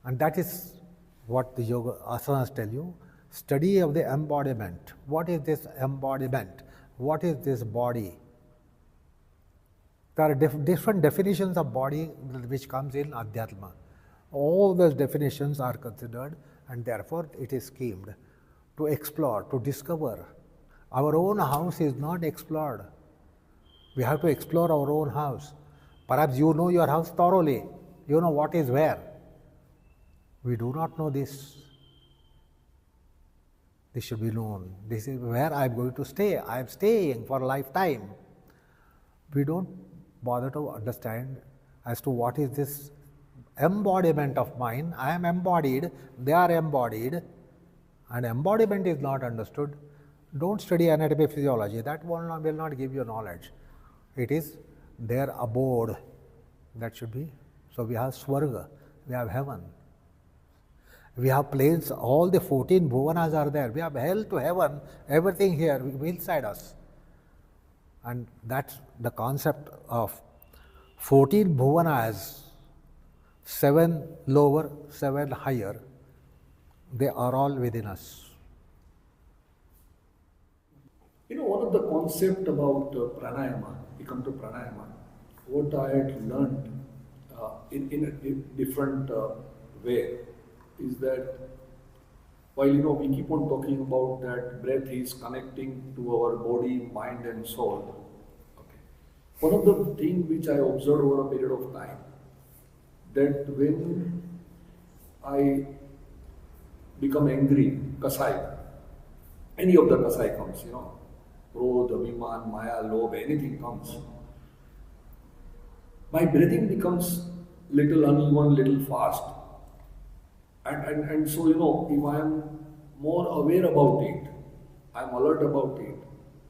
And that is what the yoga asanas tell you. Study of the embodiment. What is this embodiment? What is this body? There are different definitions of body which comes in Adhyatma. All those definitions are considered, and therefore it is schemed to explore, to discover. Our own house is not explored. We have to explore our own house. Perhaps you know your house thoroughly. You know what is where. We do not know this. This should be known. This is where I am going to stay. I am staying for a lifetime. We don't bother to understand as to what is this embodiment of mine. I am embodied, they are embodied, and embodiment is not understood. Don't study anatomy physiology, that will not give you knowledge. It is their abode, that should be. So we have Swarga, we have heaven. We have planes, all the 14 bhuvanas are there. We have hell to heaven, everything here inside us. And that's the concept of 14 bhuvanas, 7 lower, 7 higher. They are all within us. You know, one of the concept about pranayama, we come to pranayama, what I had learned in a different way is that while we keep on talking about that breath is connecting to our body, mind and soul, okay. One of the things which I observed over a period of time, that when I become angry, kasai, any of the kasai comes, Krodh, Abhiman, Maya, Lobh, anything comes, my breathing becomes little uneven, little fast. And so, if I am more aware about it, I am alert about it,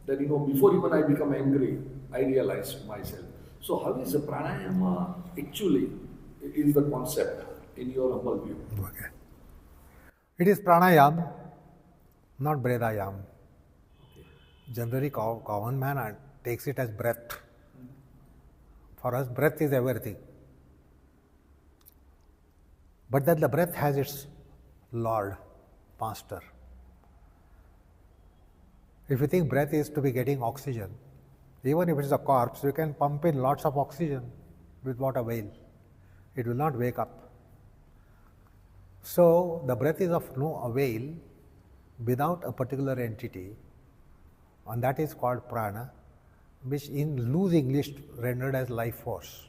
then, before even I become angry, I realize myself. So how is the pranayama actually is the concept in your humble view? Okay. It is pranayam, not breathayam. Okay. Generally, common man takes it as breath. For us, breath is everything. But then the breath has its Lord, Master. If you think breath is to be getting oxygen, even if it is a corpse, you can pump in lots of oxygen with what avail. It will not wake up. So the breath is of no avail without a particular entity, and that is called prana, which in loose English rendered as life force.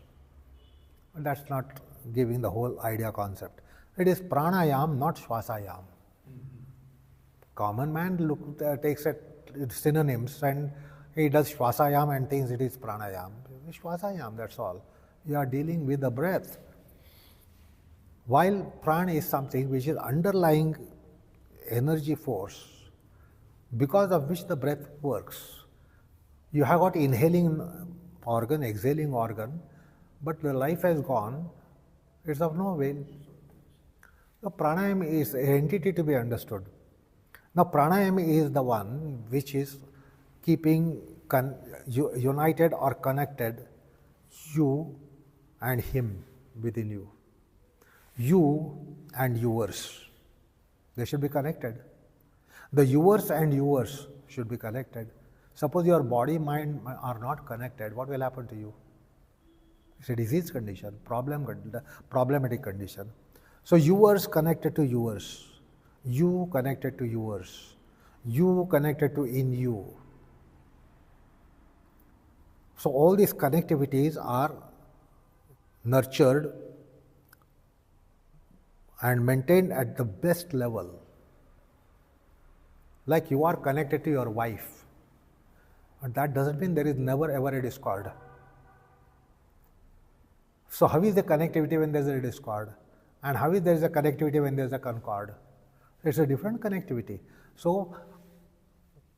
And that's not giving the whole idea concept. It is pranayam, not shvasayam. Common man takes synonyms and he does shvasayam and thinks it is pranayam. Shvasayam, that's all. You are dealing with the breath. While prana is something which is underlying energy force, because of which the breath works. You have got inhaling organ, exhaling organ, but the life has gone, it's of no avail. So pranayama is an entity to be understood. Now pranayama is the one which is keeping united or connected you and him within you. You and yours. They should be connected. The yours and yours should be connected. Suppose your body, mind are not connected, what will happen to you? It's a disease condition, problematic condition. So yours connected to yours, you connected to yours, you connected to in you. So all these connectivities are nurtured and maintained at the best level. Like you are connected to your wife, and that doesn't mean there is never ever a discord. So how is the connectivity when there is a discord? And how is there is a connectivity when there is a concord? It's a different connectivity. So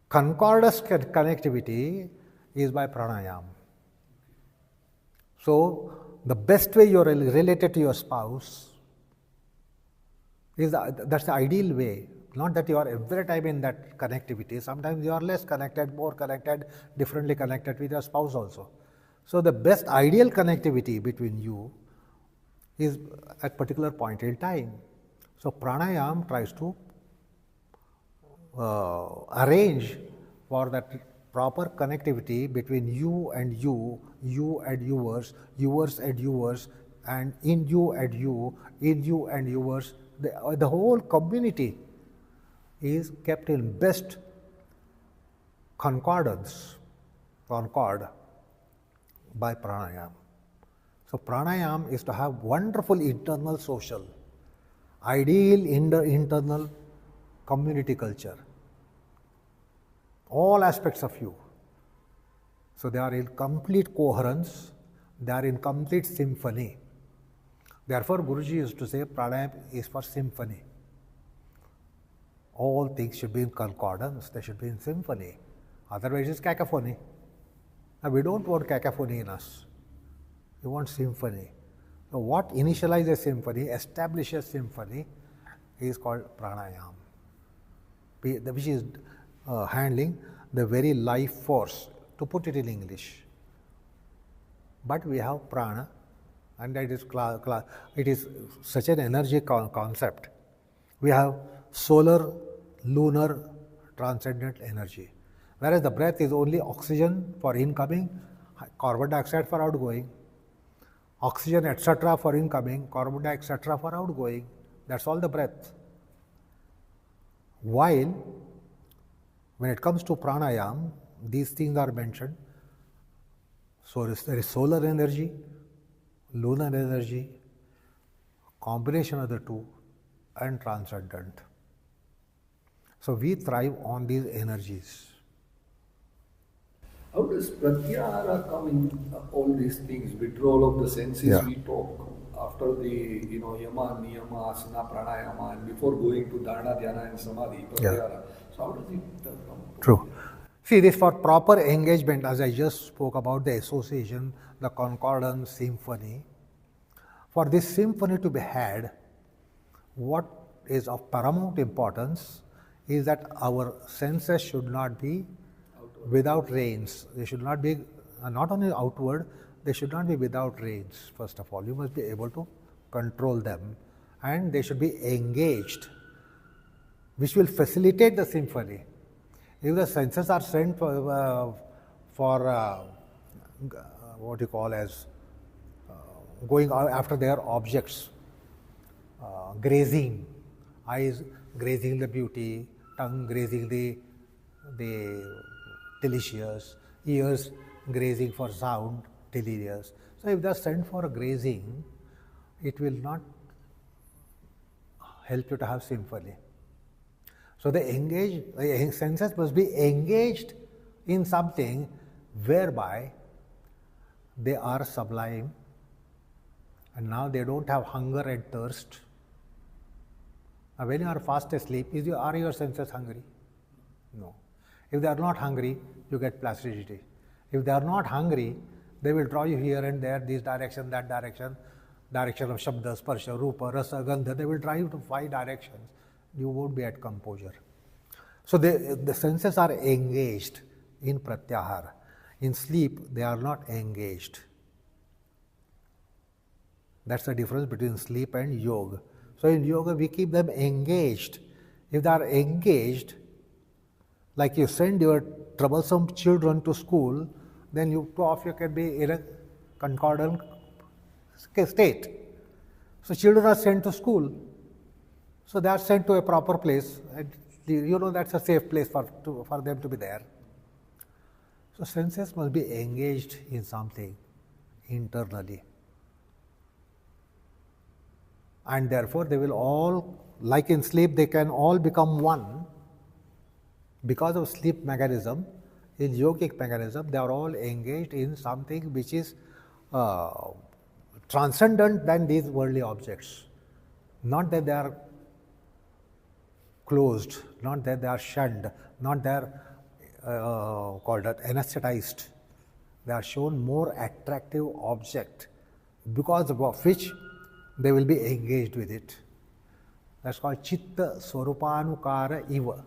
concordous connectivity is by pranayama. So the best way you are related to your spouse is that's the ideal way. Not that you are every time in that connectivity. Sometimes you are less connected, more connected, differently connected with your spouse also. So the best ideal connectivity between you is at particular point in time. So pranayam tries to arrange for that proper connectivity between you and you, you and yours, yours and yours, and in you and you, in you and yours. The whole community is kept in best concord by pranayam. So pranayam is to have wonderful internal social, ideal internal community culture, all aspects of you. So they are in complete coherence, they are in complete symphony. Therefore, Guruji used to say pranayam is for symphony. All things should be in concordance, they should be in symphony. Otherwise, it's cacophony. Now, we don't want cacophony in us. We want symphony. So, what initializes symphony, establishes symphony, is called pranayam, which is handling the very life force, to put it in English. But we have prana, and it is such an energy concept. We have solar, lunar, transcendent energy. Whereas the breath is only oxygen for incoming, carbon dioxide for outgoing, oxygen etc. for incoming, carbon dioxide etc. for outgoing. That's all the breath. While when it comes to pranayam, these things are mentioned. So there is solar energy, lunar energy, combination of the two, and transcendent. So we thrive on these energies. How does pratyahara come in all these things? Withdrawal of the senses we talk after the yama, niyama, asana, pranayama, and before going to dharana, dhyana, and samadhi. Pratyahara. So how does it come? True. See, this for proper engagement, as I just spoke about the association, the concordance, symphony. For this symphony to be had, what is of paramount importance is that our senses should not be without reins. They should not be, not only outward, they should not be without reins, first of all. You must be able to control them, and they should be engaged, which will facilitate the symphony. If the senses are sent for what you call as going after their objects, grazing, eyes grazing the beauty, tongue grazing the delicious, ears grazing for sound, delirious. So if they are sent for grazing, it will not help you to have symphony. So the senses must be engaged in something whereby they are sublime, and now they don't have hunger and thirst. Now when you are fast asleep, are your senses hungry? No. If they are not hungry, you get placidity. If they are not hungry, they will draw you here and there, this direction, that direction of Shabda, Sparsha, Rupa, Rasa, Gandha. They will drive you to 5 directions. You won't be at composure. So the senses are engaged in pratyahara. In sleep, they are not engaged. That's the difference between sleep and yoga. So in yoga, we keep them engaged. If they are engaged, like you send your troublesome children to school, then two of you can be in a concordant state. So children are sent to school. So they are sent to a proper place. And that's a safe place for them to be there. So senses must be engaged in something internally. And therefore they will all, like in sleep, they can all become one. Because of sleep mechanism, in yogic mechanism, they are all engaged in something which is transcendent than these worldly objects. Not that they are closed, not that they are shunned, not they are called anesthetized. They are shown more attractive object because of which they will be engaged with it. That's called Chitta Swarupanukara Iva.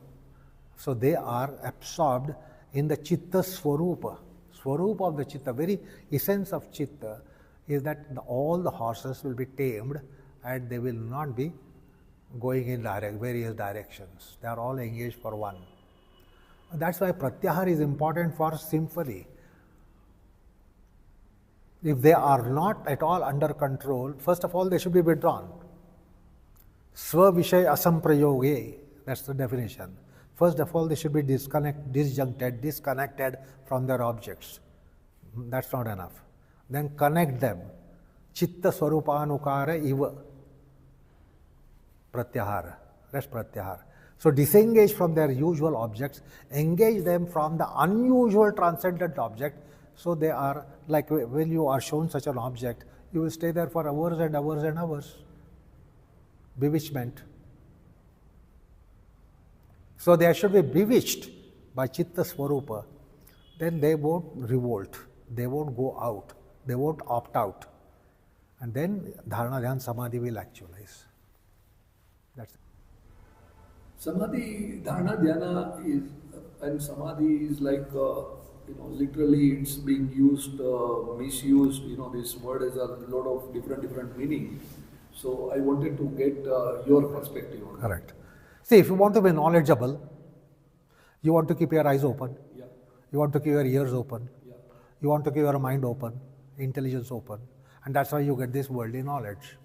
So they are absorbed in the Chitta Swarupa. Swarupa of the Chitta, very essence of Chitta is that all the horses will be tamed and they will not be going in various directions. They are all engaged for one. That's why Pratyahar is important for symphony. If they are not at all under control, first of all, they should be withdrawn. Swa-vishay asamprayoge, that's the definition. First of all, they should be disconnected from their objects. That's not enough. Then connect them. Chitta swarupanukara iva. Pratyahara. That's pratyahara. So disengage from their usual objects, engage them from the unusual transcendent object. So they are like when you are shown such an object, you will stay there for hours and hours and hours. Bewitchment. So they should be bewitched by Chitta Swarupa. Then they won't revolt. They won't go out. They won't opt out. And then Dharana, Dhyan, Samadhi will actualize. That's it. Samadhi, Dharana, Dhyana is, and Samadhi is like, literally it's being used, misused. This word has a lot of different meaning. So I wanted to get your perspective on that. Correct. See, if you want to be knowledgeable, you want to keep your eyes open. Yeah. You want to keep your ears open. Yeah. You want to keep your mind open, intelligence open. And that's why you get this worldly knowledge.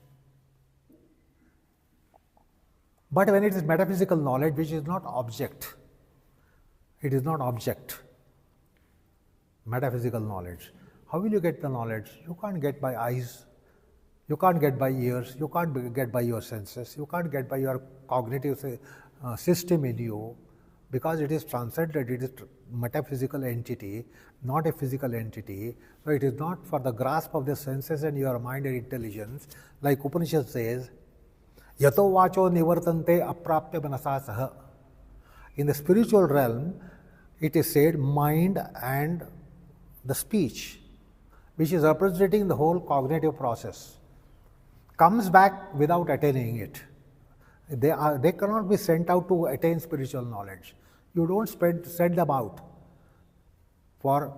But when it is metaphysical knowledge, which is not object, it is not object, metaphysical knowledge. How will you get the knowledge? You can't get by eyes, you can't get by ears, you can't get by your senses, you can't get by your cognitive system in you, because it is transcendent, it is metaphysical entity, not a physical entity. So it is not for the grasp of the senses and your mind and intelligence. Like Upanishad says, Yato vacho nivartante aprapya manasa saha. In the spiritual realm, it is said mind and the speech, which is representing the whole cognitive process, comes back without attaining it. They cannot be sent out to attain spiritual knowledge. You don't send them out for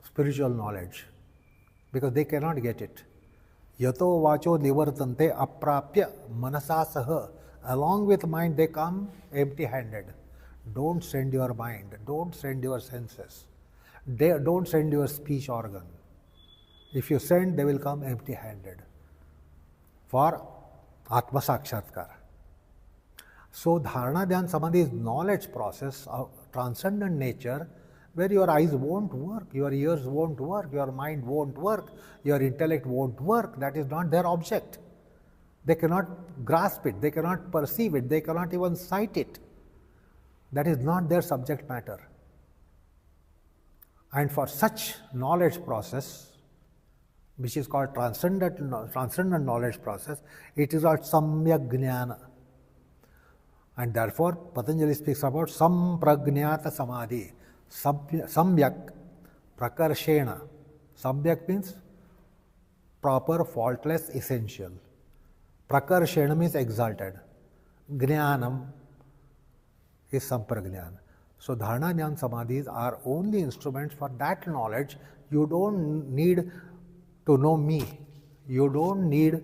spiritual knowledge because they cannot get it. Yato vacho nivartante aprapya manasa saha. Along with mind they come empty-handed. Don't send your mind. Don't send your senses. Don't send your speech organ. If you send, they will come empty-handed for Atma Sakshatkar. So Dharana, Dhyan, Samadhi is knowledge process of transcendent nature, where your eyes won't work, your ears won't work, your mind won't work, your intellect won't work. That is not their object. They cannot grasp it, they cannot perceive it, they cannot even sight it. That is not their subject matter. And for such knowledge process, which is called transcendent knowledge process, it is called samyak jnana. And therefore, Patanjali speaks about samprajnata samadhi, samyak prakarshena. Samyak means proper, faultless, essential. Prakarshena means exalted. Jnanam is samprajnana. So Dharana, Dhyan, Samadhis are only instruments for that knowledge. You don't need to know me. You don't need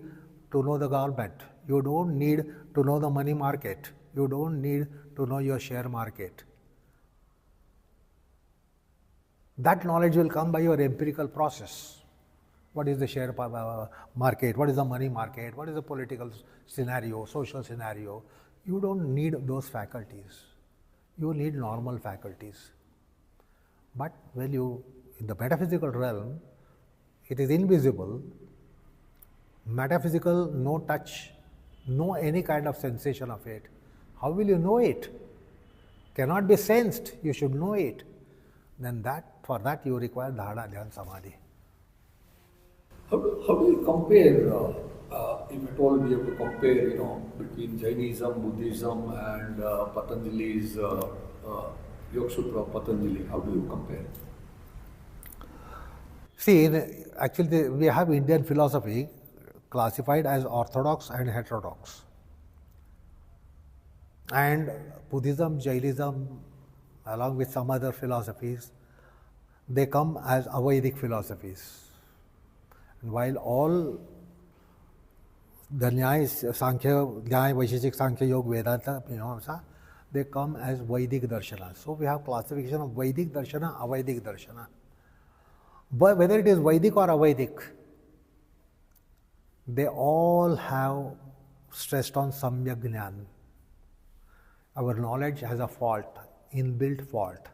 to know the government. You don't need to know the money market. You don't need to know your share market. That knowledge will come by your empirical process. What is the share market? What is the money market? What is the political scenario, social scenario? You don't need those faculties. You need normal faculties. But when you, in the metaphysical realm, it is invisible, metaphysical, no touch, no any kind of sensation of it. How will you know it? Cannot be sensed, you should know it. Then for that you require Dharana, Dhyan, Samadhi. How do you compare, if at all we have to compare, between Jainism, Buddhism and Patanjali's Yoga Sutra of Patanjali? How do you compare? See, actually we have Indian philosophy classified as orthodox and heterodox. And Buddhism, Jainism, along with some other philosophies, they come as Avedic philosophies. And while all the Nyaya, Sankhya, Nyaya, Vaisheshik, Sankhya, Yoga, Vedanta, Mimamsa, they come as Vedic Darshana. So we have classification of Vedic Darshana, Avedic Darshana. But whether it is Vedic or Avedic, they all have stressed on Samyak Jnana. Our knowledge has a fault, inbuilt fault,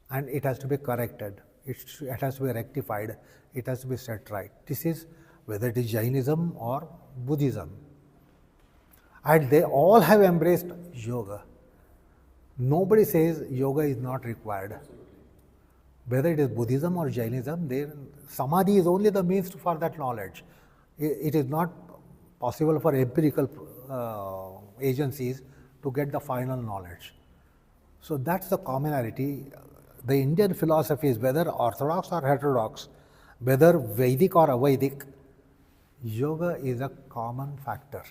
and it has to be corrected. It has to be rectified. It has to be set right. This is whether it is Jainism or Buddhism. And they all have embraced yoga. Nobody says yoga is not required. Whether it is Buddhism or Jainism, samadhi is only the means for that knowledge. It is not possible for empirical agencies to get the final knowledge. So that's the commonality. The Indian philosophy is whether orthodox or heterodox, whether Vedic or Avedic, yoga is a common factor.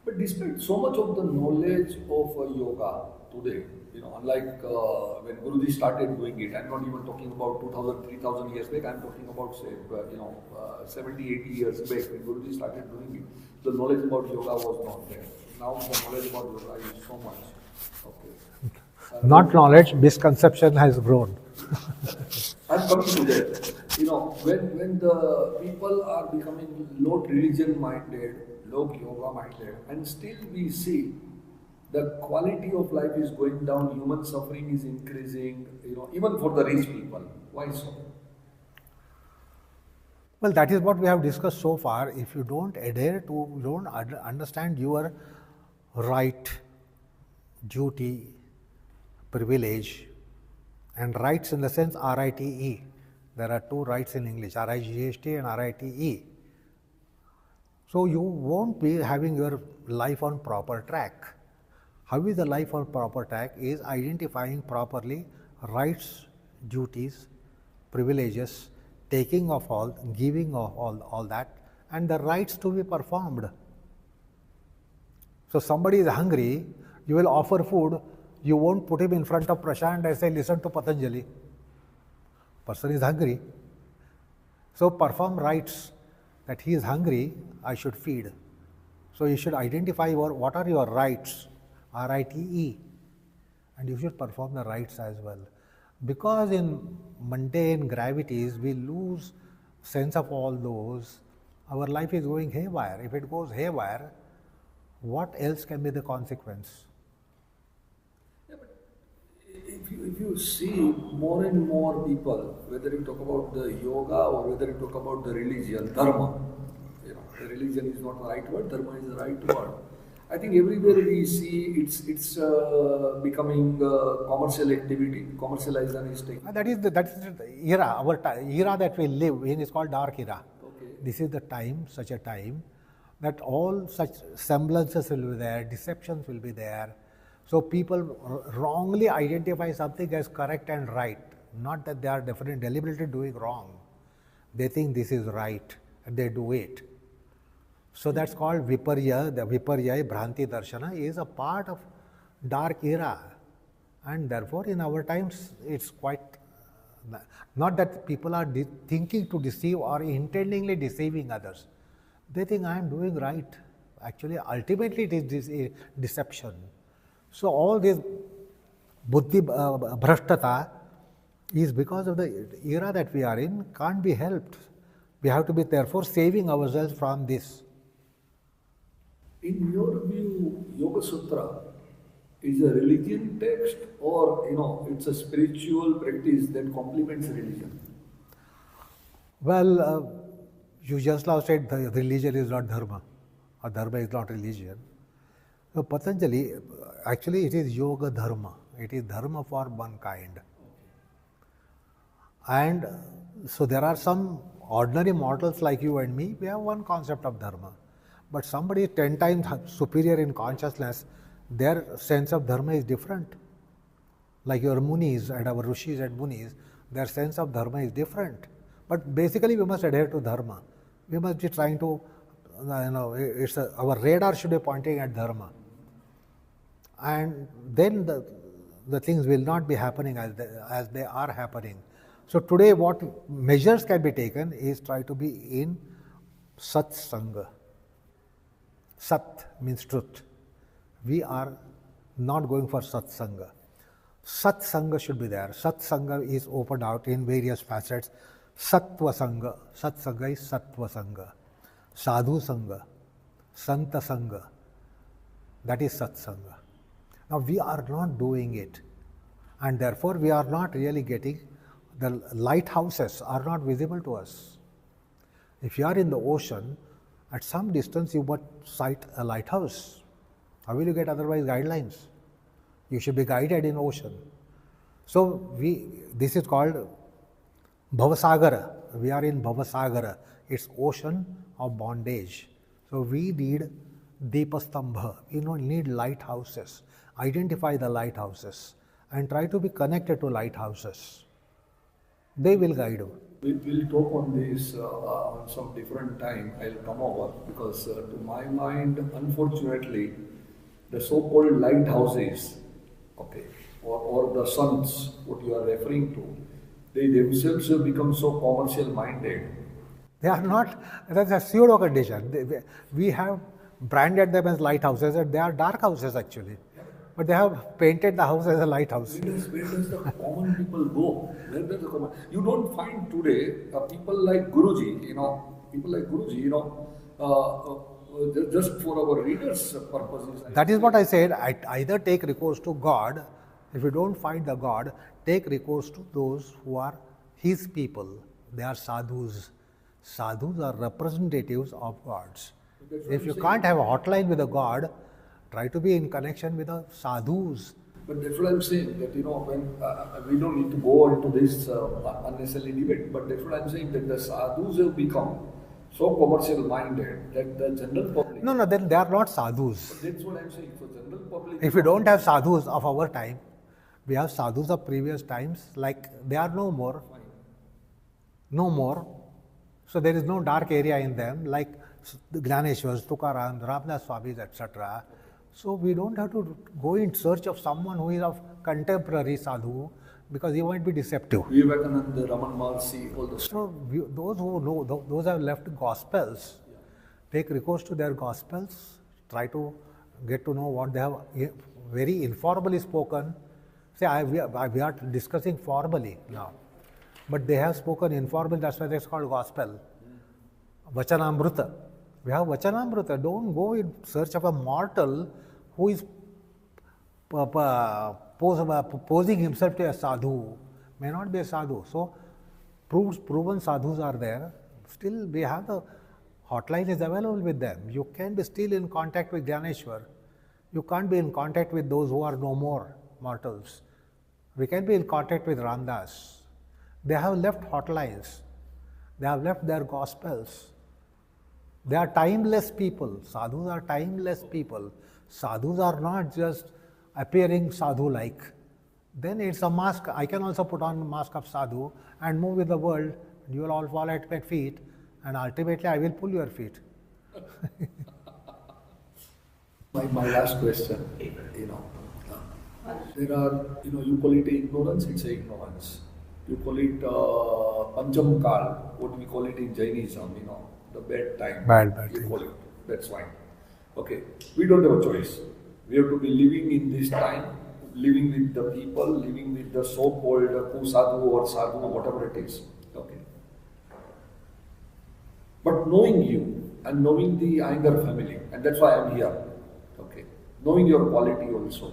But despite so much of the knowledge of yoga today, unlike when Guruji started doing it, I'm not even talking about 2000, 3000 years back, I'm talking about, say, 70, 80 years back, when Guruji started doing it, the knowledge about yoga was not there. Now the knowledge about yoga is so much. Okay. Not knowledge, misconception has grown. I'm coming to that. When the people are becoming low religion minded, low yoga minded, and still we see the quality of life is going down, human suffering is increasing, even for the rich people. Why so? Well, that is what we have discussed so far. If you don't adhere to, you don't understand your right, duty, privilege, and rights in the sense RITE. There are two rights in English, RIGHT and RITE. So you won't be having your life on proper track. How is the life on proper track? Is identifying properly rights, duties, privileges, taking of all, giving of all that, and the rights to be performed. So somebody is hungry, you will offer food, you won't put him in front of Prashant and say, listen to Patanjali. Person is hungry. So perform rights that he is hungry, I should feed. So you should identify what are your rights, RITE, and you should perform the rights as well. Because in mundane gravities, we lose sense of all those, our life is going haywire. If it goes haywire, what else can be the consequence? Yeah, but if you see more and more people, whether you talk about the yoga or whether you talk about the religion, dharma, the religion is not the right word, dharma is the right word. I think everywhere we see it's becoming commercial activity, commercialization is taking. That is the era, our era that we live in is called dark era. Okay. This is the time, such a time, that all such semblances will be there, deceptions will be there. So people wrongly identify something as correct and right, not that they are definitely deliberately doing wrong. They think this is right and they do it. So that's called Viparya. The Viparya, Bhranti Darshana, is a part of dark era. And therefore in our times it's quite, not that people are thinking to deceive or intendingly deceiving others. They think I am doing right. Actually, ultimately it is deception. So all this buddhi bhrashtata is because of the era that we are in, can't be helped. We have to be therefore saving ourselves from this. In your view, Yoga Sutra is a religion text or it's a spiritual practice that complements religion? Well, you just now said the religion is not dharma, or dharma is not religion. So Patanjali, actually it is yoga dharma. It is dharma for mankind. And so there are some ordinary mortals like you and me, we have one concept of dharma. But somebody 10 times superior in consciousness, their sense of dharma is different. Like your munis and our rishis and munis, their sense of dharma is different. But basically we must adhere to dharma. We must be trying to, our radar should be pointing at dharma. and then the things will not be happening as they are happening. So today what measures can be taken is try to be in Sat Sangha. Sat means truth. We are not going for Sat Sangha. Sat Sangha should be there. Sat Sangha is opened out in various facets. Sattva Sangha. Sat Sangha is Sattva Sangha. Sadhu Sangha. Santa Sangha. That is Sat Sangha. Now we are not doing it, and therefore we are not really getting, the lighthouses are not visible to us. If you are in the ocean, at some distance you must sight a lighthouse. How will you get otherwise guidelines? You should be guided in ocean. So this is called Bhavasagara. We are in Bhavasagara. It's ocean of bondage. So we need Deepastambha. We need lighthouses. Identify the lighthouses and try to be connected to lighthouses. They will guide you. We'll talk on this on some different time. I'll come over because to my mind, unfortunately, the so-called lighthouses, okay, or the sons, what you are referring to, they themselves have become so commercial-minded. They are not, that's a pseudo condition. We have branded them as lighthouses, and they are dark houses actually. But they have painted the house as a lighthouse. Where does the common people go? Where does the common? You don't find today people like Guruji, just for our readers' purposes. That is what I said. Either take recourse to God. If you don't find the God, take recourse to those who are His people. They are sadhus. Sadhus are representatives of gods. If you can't have a hotline with a God, try to be in connection with the sadhus. But that's what I'm saying, that when we don't need to go into this unnecessary debate, but that's what I'm saying, that the sadhus have become so commercial minded that the general public... No, then they are not sadhus. But that's what I'm saying, for general public... If we don't have sadhus of our time, we have sadhus of previous times, like they are no more. No more. So there is no dark area in them, like the Gyaneshwars, Tukaram, Ramdas Swamis, etc. So we don't have to go in search of someone who is of contemporary sadhu, because he might be deceptive. Vivekananda, Raman Maharshi, all those. So those who know, those have left gospels, take recourse to their gospels, try to get to know what they have very informally spoken. See, we are discussing formally now, but they have spoken informally, that's why it's called gospel. Vachanamrita. We have Vachanamrita. Don't go in search of a mortal who is posing himself to a sadhu. May not be a sadhu. So, proven sadhus are there. Still, we have the hotline is available with them. You can be still in contact with Gyaneshwar. You can't be in contact with those who are no more mortals. We can be in contact with Ramdas. They have left hotlines. They have left their gospels. They are timeless people. Sadhus are timeless people. Sadhus are not just appearing sadhu-like. Then it's a mask. I can also put on a mask of sadhu and move with the world. You will all fall at my feet, and ultimately I will pull your feet. My last question, there are, you call it ignorance, it's a ignorance. You call it Pancham Kal, what we call it in Jainism, the bad time. Bad you time. call it. That's fine. Okay. We don't have a choice. We have to be living in this time, living with the people, living with the so-called sadhu or sadhu, whatever it is. Okay. But knowing you and knowing the Iyengar family, and that's why I'm here. Okay. Knowing your quality also.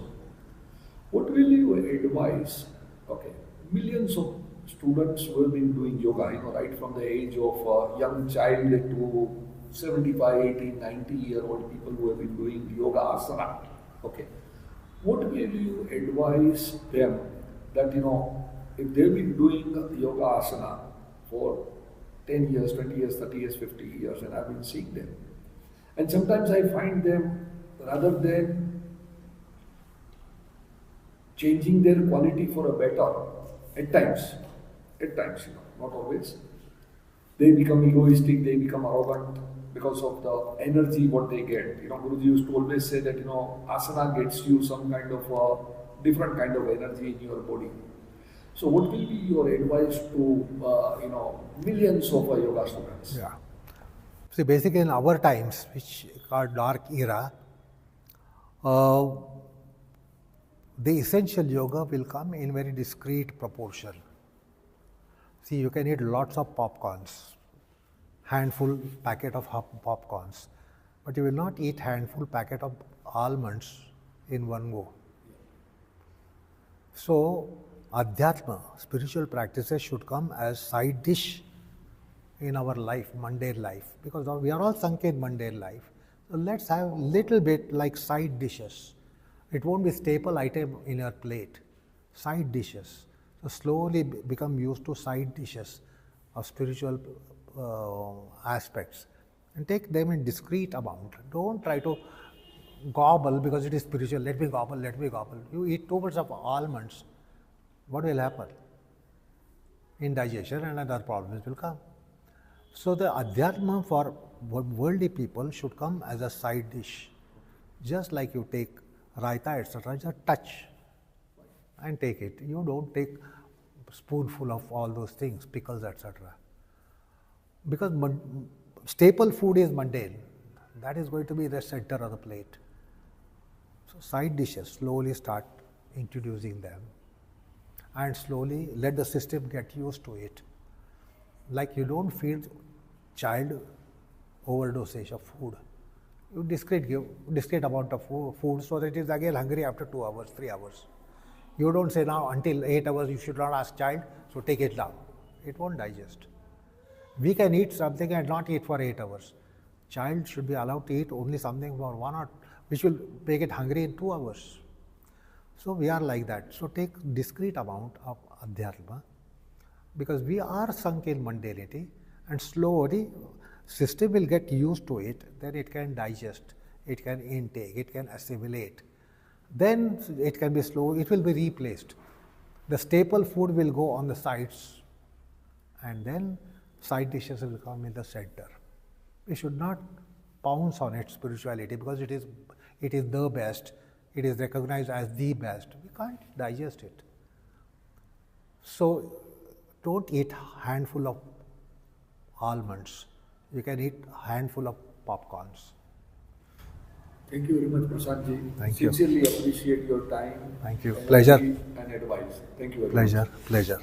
What will you advise? Okay. Millions of students who have been doing yoga, right from the age of a young child to 75, 80, 90-year-old people who have been doing yoga asana. Okay. What will you advise them that, if they've been doing yoga asana for 10 years, 20 years, 30 years, 50 years, and I've been seeing them. And sometimes I find them, rather than changing their quality for a better, at times, not always, they become egoistic, they become arrogant, because of the energy what they get. Guruji used to always say that, asana gets you some kind of different kind of energy in your body. So what will be your advice to, millions of yoga students? Yeah. See, basically in our times, which are dark era, the essential yoga will come in very discrete proportion. See, you can eat lots of popcorns, handful packet of popcorns, but you will not eat handful packet of almonds in one go. So, Adhyatma, spiritual practices should come as side dish in our life, mundane life, because we are all sunk in mundane life. So let's have little bit like side dishes. It won't be staple item in your plate. Side dishes. So slowly become used to side dishes of spiritual aspects and take them in discrete amount. Don't try to gobble because it is spiritual. Let me gobble, let me gobble. You eat too much of almonds, what will happen? Indigestion and other problems will come. So the Adhyatma for worldly people should come as a side dish. Just like you take raita, etc., just touch and take it. You don't take spoonful of all those things, pickles, etc. Because staple food is mundane. That is going to be the center of the plate. So side dishes, slowly start introducing them and slowly let the system get used to it. Like you don't feed child overdosage of food. You give discrete amount of food so that it is again hungry after 2 hours, 3 hours. You don't say now until 8 hours you should not ask child, so take it down. It won't digest. We can eat something and not eat for 8 hours. Child should be allowed to eat only something for 1 or which will make it hungry in 2 hours. So we are like that. So take discrete amount of Adhyatma because we are sunk in mundanity and slowly system will get used to it, then it can digest, it can intake, it can assimilate. Then it can be slow, it will be replaced. The staple food will go on the sides and then side dishes will come in the center. We should not pounce on its spirituality because it is the best, it is recognized as the best. We can't digest it. So don't eat handful of almonds. You can eat handful of popcorns. Thank you very much, Prashant ji. Thank you. Sincerely appreciate your time. Thank you. Pleasure. And advice. Thank you very much. Pleasure.